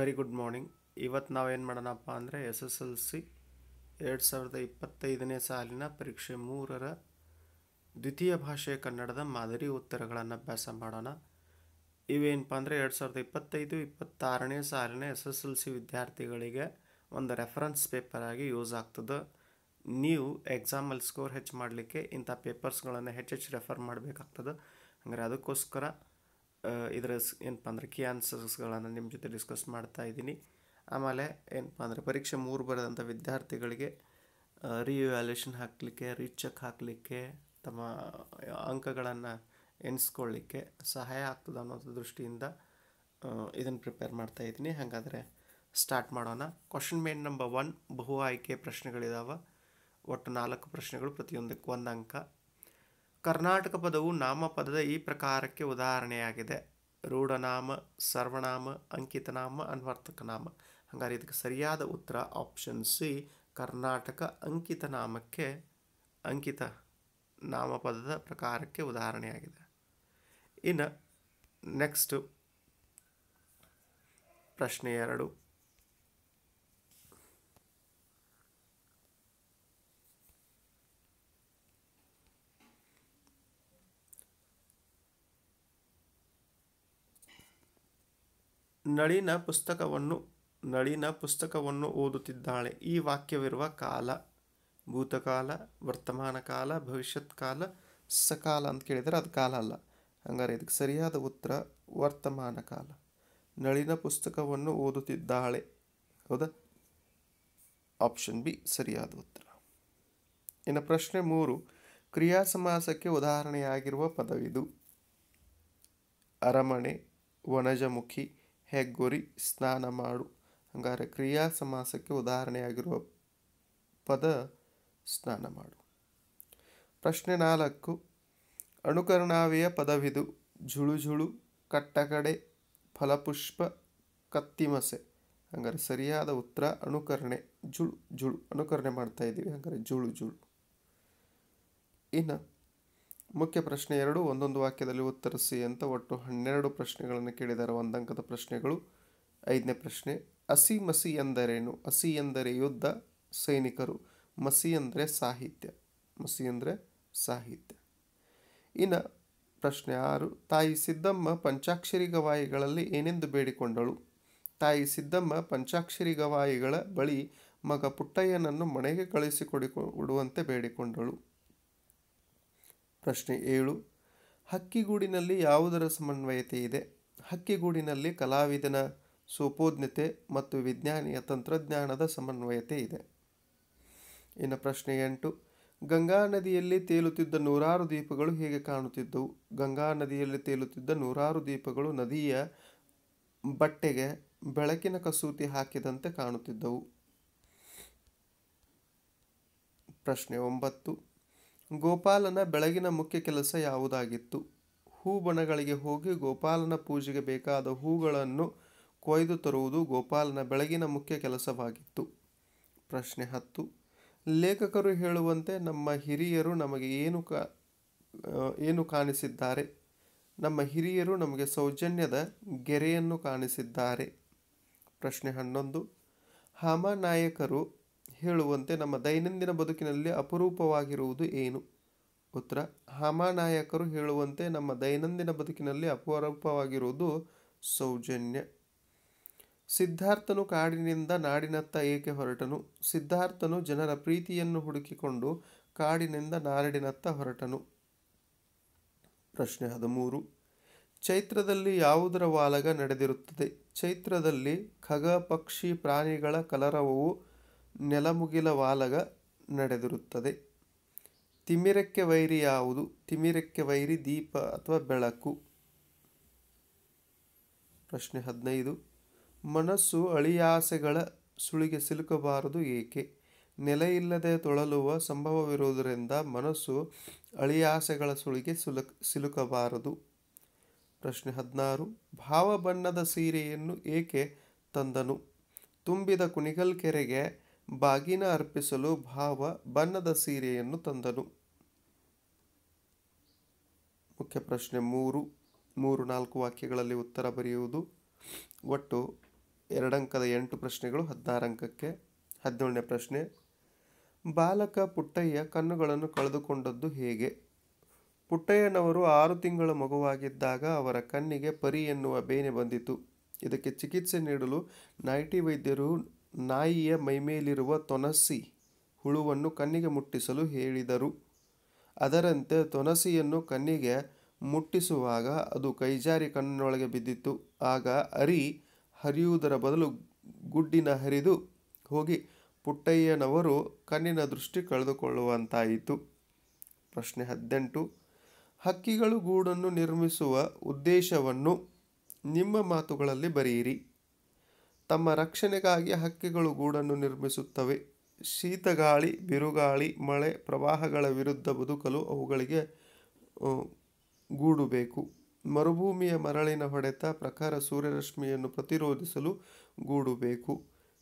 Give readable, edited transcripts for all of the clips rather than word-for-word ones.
Very good morning. ಇವತ್ತು ನಾವೇನು ಮಾಡೋಣಪ್ಪ ಅಂದರೆ SSLC 2025ನೇ ಸಾಲಿನ ಪರೀಕ್ಷೆ 3ರ ದ್ವಿತೀಯ ಭಾಷೆ ಕನ್ನಡದ ಮಾದರಿ ಉತ್ತರಗಳನ್ನು ಅಭ್ಯಾಸ ಮಾಡೋಣ. ಇವೇನಪ್ಪ ಅಂದರೆ 2025-26ನೇ ಸಾಲಿನ SSLC ವಿದ್ಯಾರ್ಥಿಗಳಿಗೆ ಒಂದು ರೆಫರೆನ್ಸ್ ಪೇಪರ್ ಆಗಿ ಯೂಸ್ ಆಗ್ತದೆ. ನೀವು ಎಕ್ಸಾಮಲ್ಲಿ ಸ್ಕೋರ್ ಹೆಚ್ಚು ಮಾಡಲಿಕ್ಕೆ ಇಂಥ ಪೇಪರ್ಸ್ಗಳನ್ನು ಹೆಚ್ಚೆಚ್ಚು ರೆಫರ್ ಮಾಡಬೇಕಾಗ್ತದೆ. ಹಂಗಾರೆ ಅದಕ್ಕೋಸ್ಕರ ಇದರ ಏನಪ್ಪ ಅಂದರೆ ಕೀ ಆನ್ಸರ್ಸ್ಗಳನ್ನು ನಿಮ್ಮ ಜೊತೆ ಡಿಸ್ಕಸ್ ಮಾಡ್ತಾ ಇದ್ದೀನಿ. ಆಮೇಲೆ ಏನಪ್ಪ ಅಂದರೆ ಪರೀಕ್ಷೆ 3 ಬರೆದಂಥ ವಿದ್ಯಾರ್ಥಿಗಳಿಗೆ ರಿವ್ಯಾಲ್ಯೂಷನ್ ಹಾಕಲಿಕ್ಕೆ, ರೀಚೆಕ್ ಹಾಕಲಿಕ್ಕೆ, ತಮ್ಮ ಅಂಕಗಳನ್ನು ಎಣಿಸ್ಕೊಳ್ಳಿಕ್ಕೆ ಸಹಾಯ ಆಗ್ತದೆ ಅನ್ನೋದು ದೃಷ್ಟಿಯಿಂದ ಇದನ್ನು ಪ್ರಿಪೇರ್ ಮಾಡ್ತಾ ಇದ್ದೀನಿ. ಹಾಗಾದರೆ ಸ್ಟಾರ್ಟ್ ಮಾಡೋಣ. ಕ್ವಶನ್ ಮೇನ್ ನಂಬರ್ 1 ಬಹು ಆಯ್ಕೆ ಪ್ರಶ್ನೆಗಳಿದಾವೆ. ಒಟ್ಟು 4 ಪ್ರಶ್ನೆಗಳು, ಪ್ರತಿಯೊಂದಕ್ಕೆ 1 ಅಂಕ. ಕರ್ನಾಟಕ ಪದವು ನಾಮಪದದ ಈ ಪ್ರಕಾರಕ್ಕೆ ಉದಾಹರಣೆಯಾಗಿದೆ: ರೂಢನಾಮ, ಸರ್ವನಾಮ, ಅಂಕಿತನಾಮ, ಅನ್ವರ್ಥಕನಾಮ. ಹಾಗಾದ್ರೆ ಇದಕ್ಕೆ ಸರಿಯಾದ ಉತ್ತರ ಆಪ್ಷನ್ ಸಿ, ಕರ್ನಾಟಕ ಅಂಕಿತನಾಮಕ್ಕೆ ಅಂಕಿತ ನಾಮಪದದ ಪ್ರಕಾರಕ್ಕೆ ಉದಾಹರಣೆಯಾಗಿದೆ. ಇನ್ನು ನೆಕ್ಸ್ಟು ಪ್ರಶ್ನೆ 2. ನಳಿನ ಪುಸ್ತಕವನ್ನು ಓದುತ್ತಿದ್ದಾಳೆ. ಈ ವಾಕ್ಯವಿರುವ ಕಾಲ ಭೂತಕಾಲ, ವರ್ತಮಾನ ಕಾಲ, ಭವಿಷ್ಯತ್ ಕಾಲ, ಸಕಾಲ ಅಂತ ಕೇಳಿದರೆ ಅದು ಕಾಲ ಅಲ್ಲ. ಹಂಗಾರೆ ಇದಕ್ಕೆ ಸರಿಯಾದ ಉತ್ತರ ವರ್ತಮಾನ ಕಾಲ. ನಳಿನ ಪುಸ್ತಕವನ್ನು ಓದುತ್ತಿದ್ದಾಳೆ. ಹೌದಾ? ಆಪ್ಷನ್ ಬಿ ಸರಿಯಾದ ಉತ್ತರ. ಇನ್ನು ಪ್ರಶ್ನೆ 3, ಕ್ರಿಯಾ ಸಮಾಸಕ್ಕೆ ಉದಾಹರಣೆಯಾಗಿರುವ ಪದವಿದು: ಅರಮನೆ, ವನಜಮುಖಿ, ಹೆಗ್ಗುರಿ, ಸ್ನಾನ ಮಾಡು. ಹಂಗಾರೆ ಕ್ರಿಯಾ ಸಮಾಸಕ್ಕೆ ಉದಾಹರಣೆಯಾಗಿರುವ ಪದ ಸ್ನಾನ ಮಾಡು. ಪ್ರಶ್ನೆ 4, ಅನುಕರಣಾವ್ಯಯ ಪದವಿದು: ಝುಳುಝುಳು, ಕಟ್ಟಕಡೆ, ಫಲಪುಷ್ಪ, ಕತ್ತಿಮಸೆ. ಹಂಗಾರೆ ಸರಿಯಾದ ಉತ್ತರ ಅನುಕರಣೆ. ಜುಳು ಜುಳು ಅನುಕರಣೆ ಮಾಡ್ತಾ ಇದ್ದೀವಿ, ಹಂಗಾರೆ ಜುಳು ಜುಳು. ಇನ್ನು ಮುಖ್ಯ ಪ್ರಶ್ನೆ 2, ಒಂದೊಂದು ವಾಕ್ಯದಲ್ಲಿ ಉತ್ತರಿಸಿ ಅಂತ ಒಟ್ಟು 12 ಪ್ರಶ್ನೆಗಳನ್ನು ಕೇಳಿದ್ದಾರೆ. 1 ಅಂಕದ ಪ್ರಶ್ನೆಗಳು. 5ನೇ ಪ್ರಶ್ನೆ, ಅಸಿ ಮಸಿ ಎಂದರೇನು? ಅಸಿ ಎಂದರೆ ಯುದ್ಧ, ಸೈನಿಕರು. ಮಸಿ ಅಂದರೆ ಸಾಹಿತ್ಯ. ಮಸಿ ಅಂದರೆ ಸಾಹಿತ್ಯ. ಇನ್ನು ಪ್ರಶ್ನೆ 6, ತಾಯಿ ಸಿದ್ದಮ್ಮ ಪಂಚಾಕ್ಷರಿ ಗವಾಯಿಗಳಲ್ಲಿ ಏನೆಂದು ಬೇಡಿಕೊಂಡಳು? ತಾಯಿ ಸಿದ್ದಮ್ಮ ಪಂಚಾಕ್ಷರಿ ಗವಾಯಿಗಳ ಬಳಿ ಮಗ ಪುಟ್ಟಯ್ಯನನ್ನು ಮನೆಗೆ ಕಳಿಸಿಕೊಡುವಂತೆ ಬೇಡಿಕೊಂಡಳು. ಪ್ರಶ್ನೆ 7, ಹಕ್ಕಿಗೂಡಿನಲ್ಲಿ ಯಾವುದರ ಸಮನ್ವಯತೆ ಇದೆ? ಹಕ್ಕಿಗೂಡಿನಲ್ಲಿ ಕಲಾವಿದನ ಸೋಪೋಜ್ಞತೆ ಮತ್ತು ವಿಜ್ಞಾನಿಯ ತಂತ್ರಜ್ಞಾನದ ಸಮನ್ವಯತೆ ಇದೆ. ಇನ್ನು ಪ್ರಶ್ನೆ 8, ಗಂಗಾ ನದಿಯಲ್ಲಿ ತೇಲುತ್ತಿದ್ದ 100 ದೀಪಗಳು ಹೇಗೆ ಕಾಣುತ್ತಿದ್ದವು? ಗಂಗಾ ನದಿಯಲ್ಲಿ ತೇಲುತ್ತಿದ್ದ 100 ದೀಪಗಳು ನದಿಯ ಬಟ್ಟೆಗೆ ಬೆಳಕಿನ ಕಸೂತಿ ಹಾಕಿದಂತೆ ಕಾಣುತ್ತಿದ್ದವು. ಪ್ರಶ್ನೆ 9, ಗೋಪಾಲನ ಬೆಳಗಿನ ಮುಖ್ಯ ಕೆಲಸ ಯಾವುದಾಗಿತ್ತು? ಹೂಬಣಗಳಿಗೆ ಹೋಗಿ ಗೋಪಾಲನ ಪೂಜೆಗೆ ಬೇಕಾದ ಹೂಗಳನ್ನು ಕೊಯ್ದು ತರುವುದು ಗೋಪಾಲನ ಬೆಳಗಿನ ಮುಖ್ಯ ಕೆಲಸವಾಗಿತ್ತು. ಪ್ರಶ್ನೆ 10, ಲೇಖಕರು ಹೇಳುವಂತೆ ನಮ್ಮ ಹಿರಿಯರು ನಮಗೆ ಏನು ಕಾಣಿಸಿದ್ದಾರೆ? ನಮ್ಮ ಹಿರಿಯರು ನಮಗೆ ಸೌಜನ್ಯದ ಗೆರೆಯನ್ನು ಕಾಣಿಸಿದ್ದಾರೆ. ಪ್ರಶ್ನೆ 11, ಹಾಮಾನಾಯಕರು ಹೇಳುವಂತೆ ನಮ್ಮ ದೈನಂದಿನ ಬದುಕಿನಲ್ಲಿ ಅಪರೂಪವಾಗಿರುವುದು ಏನು? ಉತ್ತರ, ಹಾಮಾನಾಯಕರು ಹೇಳುವಂತೆ ನಮ್ಮ ದೈನಂದಿನ ಬದುಕಿನಲ್ಲಿ ಅಪರೂಪವಾಗಿರುವುದು ಸೌಜನ್ಯ. ಸಿದ್ಧಾರ್ಥನು ಕಾಡಿನಿಂದ ನಾಡಿನತ್ತ ಏಕೆ ಹೊರಟನು? ಸಿದ್ಧಾರ್ಥನು ಜನರ ಪ್ರೀತಿಯನ್ನು ಹುಡುಕಿಕೊಂಡು ಕಾಡಿನಿಂದ ನಾಡಿನತ್ತ ಹೊರಟನು. ಪ್ರಶ್ನೆ 13, ಚೈತ್ರದಲ್ಲಿ ಯಾವುದರ ವಾಲಗ ನಡೆದಿರುತ್ತದೆ? ಚೈತ್ರದಲ್ಲಿ ಖಗ ಪಕ್ಷಿ ಪ್ರಾಣಿಗಳ ಕಲರವವು ನೆಲಮುಗಿಲ ವಾಲಗ ನಡೆದಿರುತ್ತದೆ. ತಿಮಿರಕ್ಕೆ ವೈರಿ ಯಾವುದು? ತಿಮಿರಕ್ಕೆ ವೈರಿ ದೀಪ ಅಥವಾ ಬೆಳಕು. ಪ್ರಶ್ನೆ 15, ಮನಸ್ಸು ಅಳಿಯಾಸೆಗಳ ಸುಳಿಗೆ ಸಿಲುಕಬಾರದು ಏಕೆ? ನೆಲೆಯಿಲ್ಲದೆ ತೊಳಲುವ ಸಂಭವವಿರುವುದರಿಂದ ಮನಸ್ಸು ಅಳಿಯಾಸೆಗಳ ಸುಳಿಗೆ ಸಿಲುಕಬಾರದು. ಪ್ರಶ್ನೆ 16, ಭಾವ ಬಣ್ಣದ ಸೀರೆಯನ್ನು ಏಕೆ ತಂದನು? ತುಂಬಿದ ಕುಣಿಗಲ್ ಕೆರೆಗೆ ಬಾಗಿನ ಅರ್ಪಿಸಲು ಭಾವ ಬಣ್ಣದ ಸೀರೆಯನ್ನು ತಂದನು. ಮುಖ್ಯ ಪ್ರಶ್ನೆ 3, 4 ವಾಕ್ಯಗಳಲ್ಲಿ ಉತ್ತರ ಬರೆಯುವುದು. ಒಟ್ಟು 2 ಅಂಕದ 8 ಪ್ರಶ್ನೆಗಳು 16 ಅಂಕಕ್ಕೆ. 17ನೇ ಪ್ರಶ್ನೆ, ಬಾಲಕ ಪುಟ್ಟಯ್ಯ ಕಣ್ಣುಗಳನ್ನು ಕಳೆದುಕೊಂಡದ್ದು ಹೇಗೆ? ಪುಟ್ಟಯ್ಯನವರು 6 ತಿಂಗಳ ಮಗುವಾಗಿದ್ದಾಗ ಅವರ ಕಣ್ಣಿಗೆ ಪರಿ ಎನ್ನುವ ಬೇನೆ ಬಂದಿತು. ಇದಕ್ಕೆ ಚಿಕಿತ್ಸೆ ನೀಡಲು ನಾಟಿ ವೈದ್ಯರು ನಾಯಿಯ ಮೈಮೇಲಿರುವ ತೊನಸಿ ಹುಳುವನ್ನು ಕಣ್ಣಿಗೆ ಮುಟ್ಟಿಸಲು ಹೇಳಿದರು. ಅದರಂತೆ ತೊನಸಿಯನ್ನು ಕಣ್ಣಿಗೆ ಮುಟ್ಟಿಸುವಾಗ ಅದು ಕೈಜಾರಿ ಕಣ್ಣಿನೊಳಗೆ ಬಿದ್ದಿತು. ಆಗ ಅರಿ ಹರಿಯುವುದರ ಬದಲು ಗುಡ್ಡಿನ ಹರಿದು ಹೋಗಿ ಪುಟ್ಟಯ್ಯನವರು ಕಣ್ಣಿನ ದೃಷ್ಟಿ ಕಳೆದುಕೊಳ್ಳುವಂತಾಯಿತು. ಪ್ರಶ್ನೆ 18, ಹಕ್ಕಿಗಳು ಗೂಡನ್ನು ನಿರ್ಮಿಸುವ ಉದ್ದೇಶವನ್ನು ನಿಮ್ಮ ಮಾತುಗಳಲ್ಲಿ ಬರೆಯಿರಿ. ತಮ್ಮ ರಕ್ಷಣೆಗಾಗಿ ಹಕ್ಕಿಗಳು ಗೂಡನ್ನು ನಿರ್ಮಿಸುತ್ತವೆ. ಶೀತಗಾಳಿ, ಬಿರುಗಾಳಿ, ಮಳೆ, ಪ್ರವಾಹಗಳ ವಿರುದ್ಧ ಬದುಕಲು ಅವುಗಳಿಗೆ ಗೂಡು ಬೇಕು. ಮರುಭೂಮಿಯ ಮರಳಿನ ಹೊಡೆತ, ಪ್ರಖರ ಸೂರ್ಯರಶ್ಮಿಯನ್ನು ಪ್ರತಿರೋಧಿಸಲು ಗೂಡು ಬೇಕು.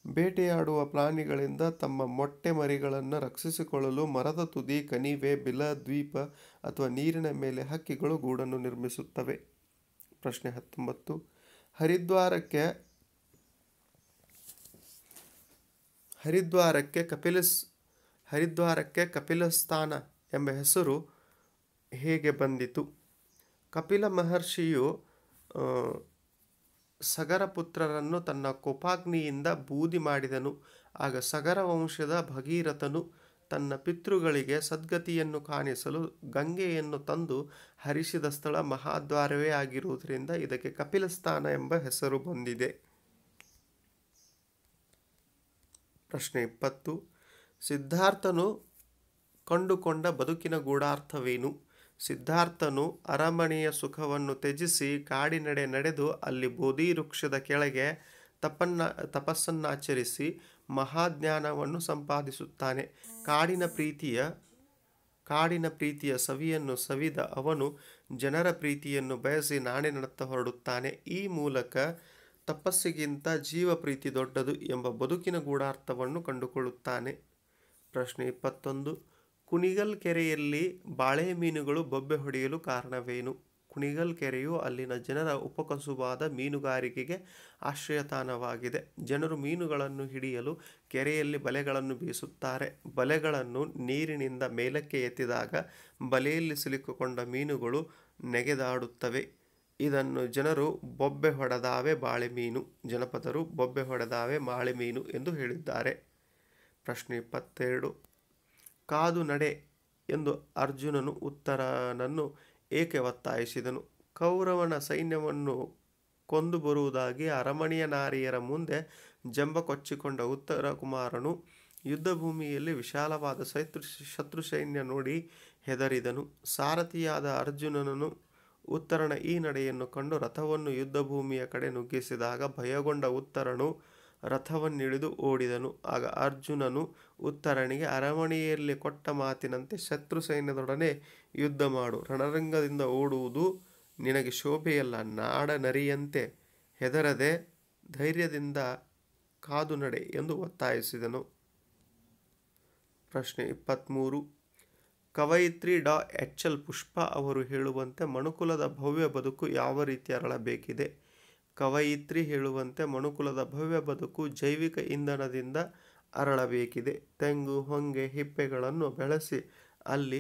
ಬೇಟೆಯಾಡುವ ಪ್ರಾಣಿಗಳಿಂದ ತಮ್ಮ ಮೊಟ್ಟೆ ಮರಿಗಳನ್ನು ರಕ್ಷಿಸಿಕೊಳ್ಳಲು ಮರದ ತುದಿ, ಕಣಿವೆ, ಬಿಲ, ದ್ವೀಪ ಅಥವಾ ನೀರಿನ ಮೇಲೆ ಹಕ್ಕಿಗಳು ಗೂಡನ್ನು ನಿರ್ಮಿಸುತ್ತವೆ. ಪ್ರಶ್ನೆ 19, ಹರಿದ್ವಾರಕ್ಕೆ ಕಪಿಲಸ್ಥಾನ ಎಂಬ ಹೆಸರು ಹೇಗೆ ಬಂದಿತು? ಕಪಿಲ ಮಹರ್ಷಿಯು ಸಗರ ಪುತ್ರರನ್ನು ತನ್ನ ಕೋಪಾಗ್ನಿಯಿಂದ ಬೂದಿ ಮಾಡಿದನು. ಆಗ ಸಗರ ವಂಶದ ಭಗೀರಥನು ತನ್ನ ಪಿತೃಗಳಿಗೆ ಸದ್ಗತಿಯನ್ನು ಕಾಣಿಸಲು ಗಂಗೆಯನ್ನು ತಂದು ಹರಿಸಿದ ಸ್ಥಳ ಮಹಾದ್ವಾರವೇ ಆಗಿರುವುದರಿಂದ ಇದಕ್ಕೆ ಕಪಿಲಸ್ಥಾನ ಎಂಬ ಹೆಸರು ಬಂದಿದೆ. ಪ್ರಶ್ನೆ 20, ಸಿದ್ಧಾರ್ಥನು ಕಂಡುಕೊಂಡ ಬದುಕಿನ ಗೂಢಾರ್ಥವೇನು? ಸಿದ್ಧಾರ್ಥನು ಅರಮನೆಯ ಸುಖವನ್ನು ತ್ಯಜಿಸಿ ಕಾಡಿನಡೆ ನಡೆದು ಅಲ್ಲಿ ಬೋಧಿ ವೃಕ್ಷದ ಕೆಳಗೆ ತಪಸ್ಸನ್ನಾಚರಿಸಿ ಮಹಾಜ್ಞಾನವನ್ನು ಸಂಪಾದಿಸುತ್ತಾನೆ. ಕಾಡಿನ ಪ್ರೀತಿಯ ಸವಿಯನ್ನು ಸವಿದ ಅವನು ಜನರ ಪ್ರೀತಿಯನ್ನು ಬಯಸಿ ನಾಡಿನತ್ತ ಹೊರಡುತ್ತಾನೆ. ಈ ಮೂಲಕ ತಪಸ್ಸಿಗಿಂತ ಜೀವ ಪ್ರೀತಿ ದೊಡ್ಡದು ಎಂಬ ಬದುಕಿನ ಗೂಢಾರ್ಥವನ್ನು ಕಂಡುಕೊಳ್ಳುತ್ತಾನೆ. ಪ್ರಶ್ನೆ 21, ಕುಣಿಗಲ್ ಕೆರೆಯಲ್ಲಿ ಬಾಳೆ ಮೀನುಗಳು ಬೊಬ್ಬೆ ಹೊಡೆಯಲು ಕಾರಣವೇನು? ಕುಣಿಗಲ್ ಕೆರೆಯು ಅಲ್ಲಿನ ಜನರ ಉಪಕಸುಬಾದ ಮೀನುಗಾರಿಕೆಗೆ ಆಶ್ರಯತಾಣವಾಗಿದೆ. ಜನರು ಮೀನುಗಳನ್ನು ಹಿಡಿಯಲು ಕೆರೆಯಲ್ಲಿ ಬಲೆಗಳನ್ನು ಬೀಸುತ್ತಾರೆ. ಬಲೆಗಳನ್ನು ನೀರಿನಿಂದ ಮೇಲಕ್ಕೆ ಎತ್ತಿದಾಗ ಬಲೆಯಲ್ಲಿ ಸಿಲುಕಿಕೊಂಡ ಮೀನುಗಳು ನೆಗೆದಾಡುತ್ತವೆ. ಇದನ್ನು ಜನಪದರು ಬೊಬ್ಬೆ ಹೊಡೆದಾವೆ ಬಾಳೆ ಮೀನು ಎಂದು ಹೇಳಿದ್ದಾರೆ. ಪ್ರಶ್ನೆ 22, ಕಾದು ನಡೆ ಎಂದು ಅರ್ಜುನನು ಉತ್ತರನನ್ನು ಏಕೆ ಒತ್ತಾಯಿಸಿದನು? ಕೌರವನ ಸೈನ್ಯವನ್ನು ಕೊಂದು ಬರುವುದಾಗಿ ಅರಮನೆಯ ನಾರಿಯರ ಮುಂದೆ ಜಂಬ ಕೊಚ್ಚಿಕೊಂಡ ಉತ್ತರ ಕುಮಾರನು ಯುದ್ಧಭೂಮಿಯಲ್ಲಿ ವಿಶಾಲವಾದ ಶತ್ರು ಸೈನ್ಯ ನೋಡಿ ಹೆದರಿದನು. ಸಾರಥಿಯಾದ ಅರ್ಜುನನು ಉತ್ತರನ ಈ ನಡೆಯನ್ನು ಕಂಡು ರಥವನ್ನು ಯುದ್ಧಭೂಮಿಯ ಕಡೆ ನುಗ್ಗಿಸಿದಾಗ ಭಯಗೊಂಡ ಉತ್ತರನು ರಥವನ್ನಿಳಿದು ಓಡಿದನು. ಆಗ ಅರ್ಜುನನು ಉತ್ತರನಿಗೆ, ಅರಮನೆಯಲ್ಲಿ ಕೊಟ್ಟ ಮಾತಿನಂತೆ ಶತ್ರು ಸೈನ್ಯದೊಡನೆ ಯುದ್ಧ ಮಾಡು. ರಣರಂಗದಿಂದ ಓಡುವುದು ನಿನಗೆ ಶೋಭೆಯಲ್ಲ. ನಾಡನರಿಯಂತೆ ಹೆದರದೆ ಧೈರ್ಯದಿಂದ ಕಾದು ನಡೆ ಎಂದು ಒತ್ತಾಯಿಸಿದನು. ಪ್ರಶ್ನೆ 23, ಕವಯಿತ್ರಿ ಡಾ ಎಚ್ ಎಲ್ ಪುಷ್ಪ ಅವರು ಹೇಳುವಂತೆ ಮನುಕುಲದ ಭವ್ಯ ಬದುಕು ಯಾವ ರೀತಿ ಅರಳಬೇಕಿದೆ? ಕವಯಿತ್ರಿ ಹೇಳುವಂತೆ ಮನುಕುಲದ ಭವ್ಯ ಬದುಕು ಜೈವಿಕ ಇಂಧನದಿಂದ ಅರಳಬೇಕಿದೆ. ತೆಂಗು, ಹೊಂಗೆ, ಹಿಪ್ಪೆಗಳನ್ನು ಬೆಳೆಸಿ ಅಲ್ಲಿ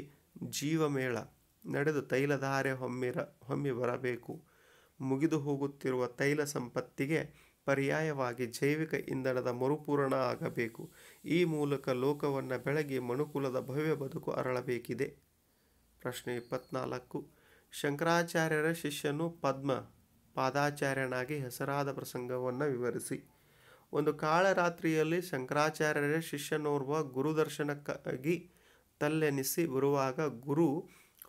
ಜೀವಮೇಳ ನಡೆದು ತೈಲಧಾರೆ ಹೊಮ್ಮಿ ಬರಬೇಕು. ಮುಗಿದು ಹೋಗುತ್ತಿರುವ ತೈಲ ಸಂಪತ್ತಿಗೆ ಪರ್ಯಾಯವಾಗಿ ಜೈವಿಕ ಇಂಧನದ ಮರುಪೂರಣ ಆಗಬೇಕು. ಈ ಮೂಲಕ ಲೋಕವನ್ನು ಬೆಳಗಿ ಮನುಕುಲದ ಭವ್ಯ ಬದುಕು ಅರಳಬೇಕಿದೆ. ಪ್ರಶ್ನೆ 24, ಶಂಕರಾಚಾರ್ಯರ ಶಿಷ್ಯನು ಪದ್ಮ ಪಾದಾಚಾರ್ಯನಾಗಿ ಹೆಸರಾದ ಪ್ರಸಂಗವನ್ನು ವಿವರಿಸಿ. ಒಂದು ಕಾಳರಾತ್ರಿಯಲ್ಲಿ ಶಂಕರಾಚಾರ್ಯರ ಶಿಷ್ಯನೋರ್ವ ಗುರುದರ್ಶನಕ್ಕಾಗಿ ತಲ್ಲೆನಿಸಿ ಬರುವಾಗ ಗುರು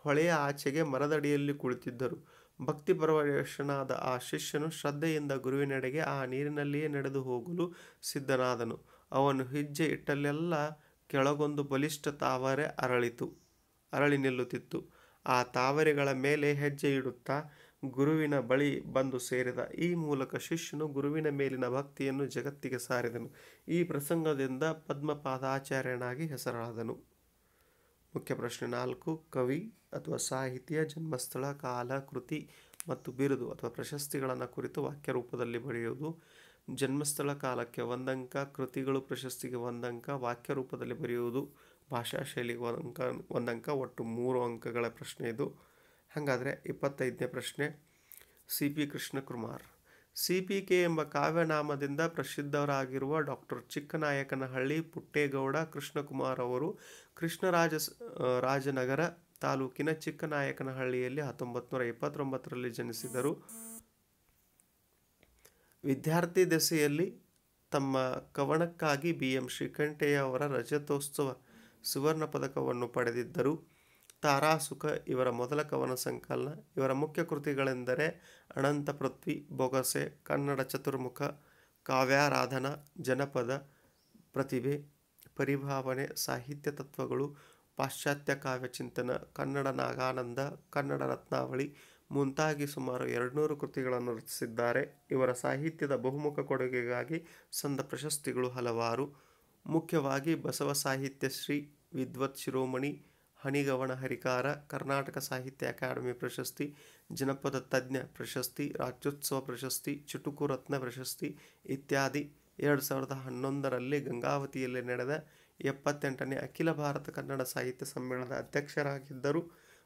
ಹೊಳೆಯ ಆಚೆಗೆ ಮರದಡಿಯಲ್ಲಿ ಕುಳಿತಿದ್ದರು. ಭಕ್ತಿ ಪರವಶನಾದ ಆ ಶಿಷ್ಯನು ಶ್ರದ್ಧೆಯಿಂದ ಗುರುವಿನೆಡೆಗೆ ಆ ನೀರಿನಲ್ಲಿಯೇ ನಡೆದು ಹೋಗಲು ಸಿದ್ಧನಾದನು. ಅವನು ಹೆಜ್ಜೆ ಇಟ್ಟಲ್ಲೆಲ್ಲ ಕೆಳಗೊಂದು ಬಲಿಷ್ಠ ತಾವರೆ ಅರಳಿ ನಿಲ್ಲುತ್ತಿತ್ತು. ಆ ತಾವರೆಗಳ ಮೇಲೆ ಹೆಜ್ಜೆ ಇಡುತ್ತಾ ಗುರುವಿನ ಬಳಿ ಬಂದು ಸೇರಿದ. ಈ ಮೂಲಕ ಶಿಷ್ಯನು ಗುರುವಿನ ಮೇಲಿನ ಭಕ್ತಿಯನ್ನು ಜಗತ್ತಿಗೆ ಸಾರಿದನು. ಈ ಪ್ರಸಂಗದಿಂದ ಪದ್ಮಪಾದಾಚಾರ್ಯನಾಗಿ ಹೆಸರಾದನು. ಮುಖ್ಯ ಪ್ರಶ್ನೆ 4, ಕವಿ ಅಥವಾ ಸಾಹಿತಿಯ ಜನ್ಮಸ್ಥಳ, ಕಾಲ, ಕೃತಿ ಮತ್ತು ಬಿರುದು ಅಥವಾ ಪ್ರಶಸ್ತಿಗಳನ್ನು ಕುರಿತು ವಾಕ್ಯ ರೂಪದಲ್ಲಿ ಬರೆಯುವುದು. ಜನ್ಮಸ್ಥಳ ಕಾಲಕ್ಕೆ 1 ಅಂಕ, ಕೃತಿಗಳು ಪ್ರಶಸ್ತಿಗೆ 1 ಅಂಕ, ವಾಕ್ಯ ರೂಪದಲ್ಲಿ ಬರೆಯುವುದು ಭಾಷಾ ಶೈಲಿಗೆ 1 ಅಂಕ, ಒಟ್ಟು 3 ಅಂಕಗಳ ಪ್ರಶ್ನೆ ಇದು. ಹಾಗಾದರೆ 25ನೇ ಪ್ರಶ್ನೆ. CP ಕೃಷ್ಣಕುಮಾರ್. CPK ಎಂಬ ಕಾವ್ಯನಾಮದಿಂದ ಪ್ರಸಿದ್ಧರಾಗಿರುವ ಡಾಕ್ಟರ್ ಚಿಕ್ಕನಾಯಕನಹಳ್ಳಿ ಪುಟ್ಟೇಗೌಡ ಕೃಷ್ಣಕುಮಾರ್ ಅವರು ರಾಜನಗರ ತಾಲೂಕಿನ ಚಿಕ್ಕನಾಯಕನಹಳ್ಳಿಯಲ್ಲಿ 1929ರಲ್ಲಿ ಜನಿಸಿದರು. ವಿದ್ಯಾರ್ಥಿ ದೆಸೆಯಲ್ಲಿ ತಮ್ಮ ಕವನಕ್ಕಾಗಿ BM ಶ್ರೀಕಂಠಯ್ಯ ಅವರ ರಜತೋತ್ಸವ ಸುವರ್ಣ ಪದಕವನ್ನು ಪಡೆದಿದ್ದರು. ತಾರಾಸುಖ ಇವರ ಮೊದಲ ಕವನ ಸಂಕಲನ. ಇವರ ಮುಖ್ಯ ಕೃತಿಗಳೆಂದರೆ ಅನಂತ ಪೃಥ್ವಿ, ಬೊಗಸೆ, ಕನ್ನಡ ಚತುರ್ಮುಖ, ಕಾವ್ಯಾರಾಧನಾ, ಜನಪದ ಪ್ರತಿಭೆ, ಪರಿಭಾವನೆ, ಸಾಹಿತ್ಯ ತತ್ವಗಳು, ಪಾಶ್ಚಾತ್ಯ ಕಾವ್ಯಚಿಂತನ, ಕನ್ನಡ ನಾಗಾನಂದ, ಕನ್ನಡ ರತ್ನಾವಳಿ ಮುಂತಾಗಿ ಸುಮಾರು 200 ಕೃತಿಗಳನ್ನು ರಚಿಸಿದ್ದಾರೆ. ಇವರ ಸಾಹಿತ್ಯದ ಬಹುಮುಖ ಕೊಡುಗೆಗಾಗಿ ಸಂದ ಪ್ರಶಸ್ತಿಗಳು ಹಲವಾರು. ಮುಖ್ಯವಾಗಿ ಬಸವ ಸಾಹಿತ್ಯ ಶ್ರೀ, ವಿದ್ವತ್ ಶಿರೋಮಣಿ, ಹನಿಗವನ ಹರಿಕಾರ, ಕರ್ನಾಟಕ ಸಾಹಿತ್ಯ ಅಕಾಡೆಮಿ ಪ್ರಶಸ್ತಿ, ಜನಪದ ತಜ್ಞ ಪ್ರಶಸ್ತಿ, ರಾಜ್ಯೋತ್ಸವ ಪ್ರಶಸ್ತಿ, ಚುಟುಕು ರತ್ನ ಪ್ರಶಸ್ತಿ ಇತ್ಯಾದಿ. 2011ರಲ್ಲಿ ಗಂಗಾವತಿಯಲ್ಲಿ ನಡೆದ 78ನೇ ಅಖಿಲ ಭಾರತ ಕನ್ನಡ ಸಾಹಿತ್ಯ ಸಮ್ಮೇಳನದ ಅಧ್ಯಕ್ಷರಾಗಿದ್ದರು.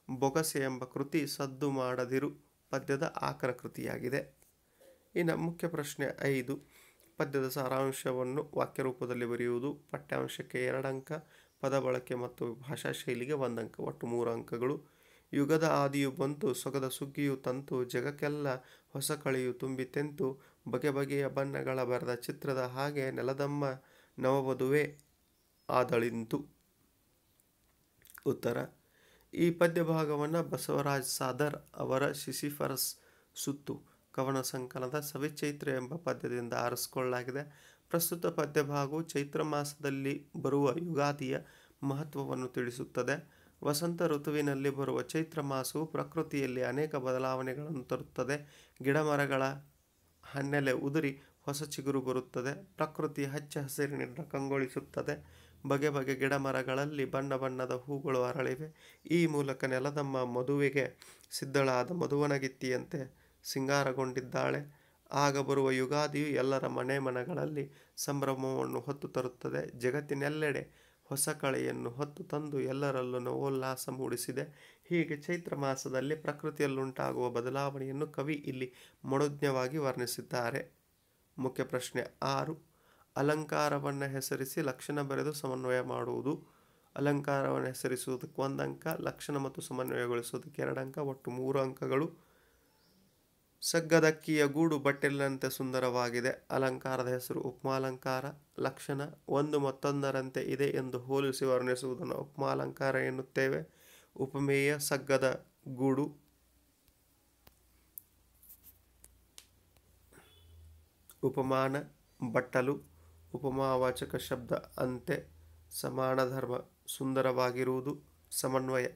ಬೊಗಸೆ ಎಂಬ ಕೃತಿ ಸದ್ದು ಮಾಡದಿರು ಪದ್ಯದ ಆಕರ ಕೃತಿಯಾಗಿದೆ. ಇನ್ನು ಮುಖ್ಯ ಪ್ರಶ್ನೆ 5. ಪದ್ಯದ ಸಾರಾಂಶವನ್ನು ವಾಕ್ಯ ರೂಪದಲ್ಲಿ ಬರೆಯುವುದು. ಪಠ್ಯಾಂಶಕ್ಕೆ 2 ಅಂಕ, ಪದ ಬಳಕೆ ಮತ್ತು ಭಾಷಾ ಶೈಲಿಗೆ 1 ಅಂಕ, ಒಟ್ಟು 3 ಅಂಕಗಳು. ಯುಗದ ಆದಿಯು ಬಂತು, ಸೊಗದ ಸುಗ್ಗಿಯು ತಂತು, ಜಗಕ್ಕೆಲ್ಲ ಹೊಸ ಕಳೆಯು ತುಂಬಿತೆಂತು, ಬಗೆ ಬಗೆಯ ಬಣ್ಣಗಳ ಬರೆದ ಚಿತ್ರದ ಹಾಗೆ ನೆಲದಮ್ಮ ನವವಧುವೆ ಆದಳಿಂತು. ಉತ್ತರ. ಈ ಪದ್ಯ ಭಾಗವನ್ನು ಬಸವರಾಜ್ ಸಾದರ್ ಅವರ ಸಿಸಿಫರಸ್ ಸುತ್ತು ಕವನ ಸಂಕಲನದ ಸವಿಚೈತ್ರ ಎಂಬ ಪದ್ಯದಿಂದ ಆರಿಸಿಕೊಳ್ಳಲಾಗಿದೆ. ಪ್ರಸ್ತುತ ಪದ್ಯ ಭಾಗವು ಚೈತ್ರ ಮಾಸದಲ್ಲಿ ಬರುವ ಯುಗಾದಿಯ ಮಹತ್ವವನ್ನು ತಿಳಿಸುತ್ತದೆ. ವಸಂತ ಋತುವಿನಲ್ಲಿ ಬರುವ ಚೈತ್ರ ಮಾಸವು ಪ್ರಕೃತಿಯಲ್ಲಿ ಅನೇಕ ಬದಲಾವಣೆಗಳನ್ನು ತರುತ್ತದೆ. ಗಿಡಮರಗಳ ಹನ್ನೆಲೆ ಉದುರಿ ಹೊಸ ಚಿಗುರು ಬರುತ್ತದೆ. ಪ್ರಕೃತಿ ಹಚ್ಚ ಹಸಿರಿನಿಂದ ಕಂಗೊಳಿಸುತ್ತದೆ. ಬಗೆ ಬಗೆ ಗಿಡಮರಗಳಲ್ಲಿ ಬಣ್ಣ ಬಣ್ಣದ ಹೂಗಳು ಅರಳಿವೆ. ಈ ಮೂಲಕ ನೆಲದಮ್ಮ ಮದುವೆಗೆ ಸಿದ್ಧಳಾದ ಮಧುವನಗಿತ್ತಿಯಂತೆ ಸಿಂಗಾರಗೊಂಡಿದ್ದಾಳೆ. ಆಗ ಬರುವ ಯುಗಾದಿಯು ಎಲ್ಲರ ಮನೆ ಮನಗಳಲ್ಲಿ ಸಂಭ್ರಮವನ್ನು ಹೊತ್ತು ತರುತ್ತದೆ. ಜಗತ್ತಿನೆಲ್ಲೆಡೆ ಹೊಸ ಕಳೆಯನ್ನು ಹೊತ್ತು ತಂದು ಎಲ್ಲರಲ್ಲೂ ನವೋಲ್ಲಾಸ ಮೂಡಿಸಿದೆ. ಹೀಗೆ ಚೈತ್ರ ಮಾಸದಲ್ಲಿ ಪ್ರಕೃತಿಯಲ್ಲುಂಟಾಗುವ ಬದಲಾವಣೆಯನ್ನು ಕವಿ ಇಲ್ಲಿ ಮನೋಜ್ಞವಾಗಿ ವರ್ಣಿಸಿದ್ದಾರೆ. ಮುಖ್ಯ ಪ್ರಶ್ನೆ 6. ಅಲಂಕಾರವನ್ನು ಹೆಸರಿಸಿ ಲಕ್ಷಣ ಬರೆದು ಸಮನ್ವಯ ಮಾಡುವುದು. ಅಲಂಕಾರವನ್ನು ಹೆಸರಿಸುವುದಕ್ಕೆ 1 ಅಂಕ, ಲಕ್ಷಣ ಮತ್ತು ಸಮನ್ವಯಗೊಳಿಸುವುದಕ್ಕೆ 2 ಅಂಕ, ಒಟ್ಟು 3 ಅಂಕಗಳು. ಸಗ್ಗದಕ್ಕಿಯ ಗೂಡು ಬಟ್ಟೆಲ್ಲಂತೆ ಸುಂದರವಾಗಿದೆ. ಅಲಂಕಾರದ ಹೆಸರು ಉಪಮಾಲಂಕಾರ. ಲಕ್ಷಣ ಒಂದು ಮತ್ತೊಂದರಂತೆ ಇದೆ ಎಂದು ಹೋಲಿಸಿ ವರ್ಣಿಸುವುದನ್ನು ಉಪಮಾಲಂಕಾರ ಎನ್ನುತ್ತೇವೆ. ಉಪಮೇಯ ಸಗ್ಗದ ಗೂಡು. ಉಪಮಾನ ಬಟ್ಟಲು. ಉಪಮಾವಾಚಕ ಶಬ್ದ ಅಂತೆ. ಸಮಾನ ಧರ್ಮ ಸುಂದರವಾಗಿರುವುದು. ಸಮನ್ವಯ.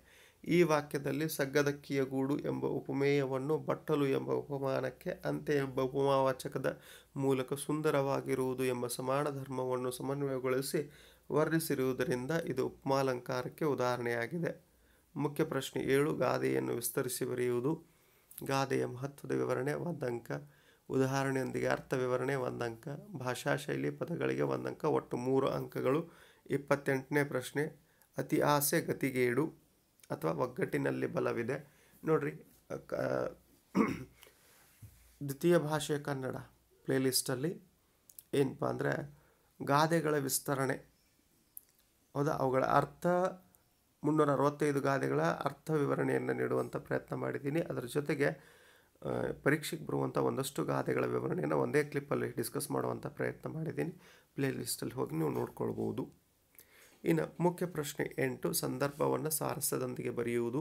ಈ ವಾಕ್ಯದಲ್ಲಿ ಸಗ್ಗದಕ್ಕಿಯ ಗೂಡು ಎಂಬ ಉಪಮೇಯವನ್ನು ಬಟ್ಟಲು ಎಂಬ ಉಪಮಾನಕ್ಕೆ, ಅಂತೆ ಎಂಬ ಉಪಮಾವಾಚಕದ ಮೂಲಕ ಸುಂದರವಾಗಿರುವುದು ಎಂಬ ಸಮಾನ ಧರ್ಮವನ್ನು ಸಮನ್ವಯಗೊಳಿಸಿ ವರ್ಣಿಸಿರುವುದರಿಂದ ಇದು ಉಪಮಾಲಂಕಾರಕ್ಕೆ ಉದಾಹರಣೆಯಾಗಿದೆ. ಮುಖ್ಯ ಪ್ರಶ್ನೆ 7. ಗಾದೆಯನ್ನು ವಿಸ್ತರಿಸಿ ಬರೆಯುವುದು. ಗಾದೆಯ ಮಹತ್ವದ ವಿವರಣೆ 1 ಅಂಕ, ಉದಾಹರಣೆಯೊಂದಿಗೆ ಅರ್ಥ ವಿವರಣೆ 1 ಅಂಕ, ಭಾಷಾ ಶೈಲಿ ಪದಗಳಿಗೆ 1 ಅಂಕ, ಒಟ್ಟು 3 ಅಂಕಗಳು. 28ನೇ ಪ್ರಶ್ನೆ. ಅತಿ ಆಸೆ ಗತಿಗೇಡು ಅಥವಾ ಒಗ್ಗಟ್ಟಿನಲ್ಲಿ ಬಲವಿದೆ. ನೋಡ್ರಿ, ದ್ವಿತೀಯ ಭಾಷೆ ಕನ್ನಡ ಪ್ಲೇಲಿಸ್ಟಲ್ಲಿ ಏನಪ್ಪ ಅಂದರೆ ಗಾದೆಗಳ ವಿಸ್ತರಣೆ, ಹೌದಾ, ಅವುಗಳ ಅರ್ಥ 365 ಗಾದೆಗಳ ಅರ್ಥ ವಿವರಣೆಯನ್ನು ನೀಡುವಂಥ ಪ್ರಯತ್ನ ಮಾಡಿದ್ದೀನಿ. ಅದರ ಜೊತೆಗೆ ಪರೀಕ್ಷೆಗೆ ಬರುವಂಥ ಒಂದಷ್ಟು ಗಾದೆಗಳ ವಿವರಣೆಯನ್ನು ಒಂದೇ ಕ್ಲಿಪ್ಪಲ್ಲಿ ಡಿಸ್ಕಸ್ ಮಾಡುವಂಥ ಪ್ರಯತ್ನ ಮಾಡಿದ್ದೀನಿ. ಪ್ಲೇಲಿಸ್ಟಲ್ಲಿ ಹೋಗಿ ನೀವು ನೋಡ್ಕೊಳ್ಬೋದು. ಇನ್ನು ಮುಖ್ಯ ಪ್ರಶ್ನೆ 8. ಸಂದರ್ಭವನ್ನು ಸಾರಸ್ಯದೊಂದಿಗೆ ಬರೆಯುವುದು.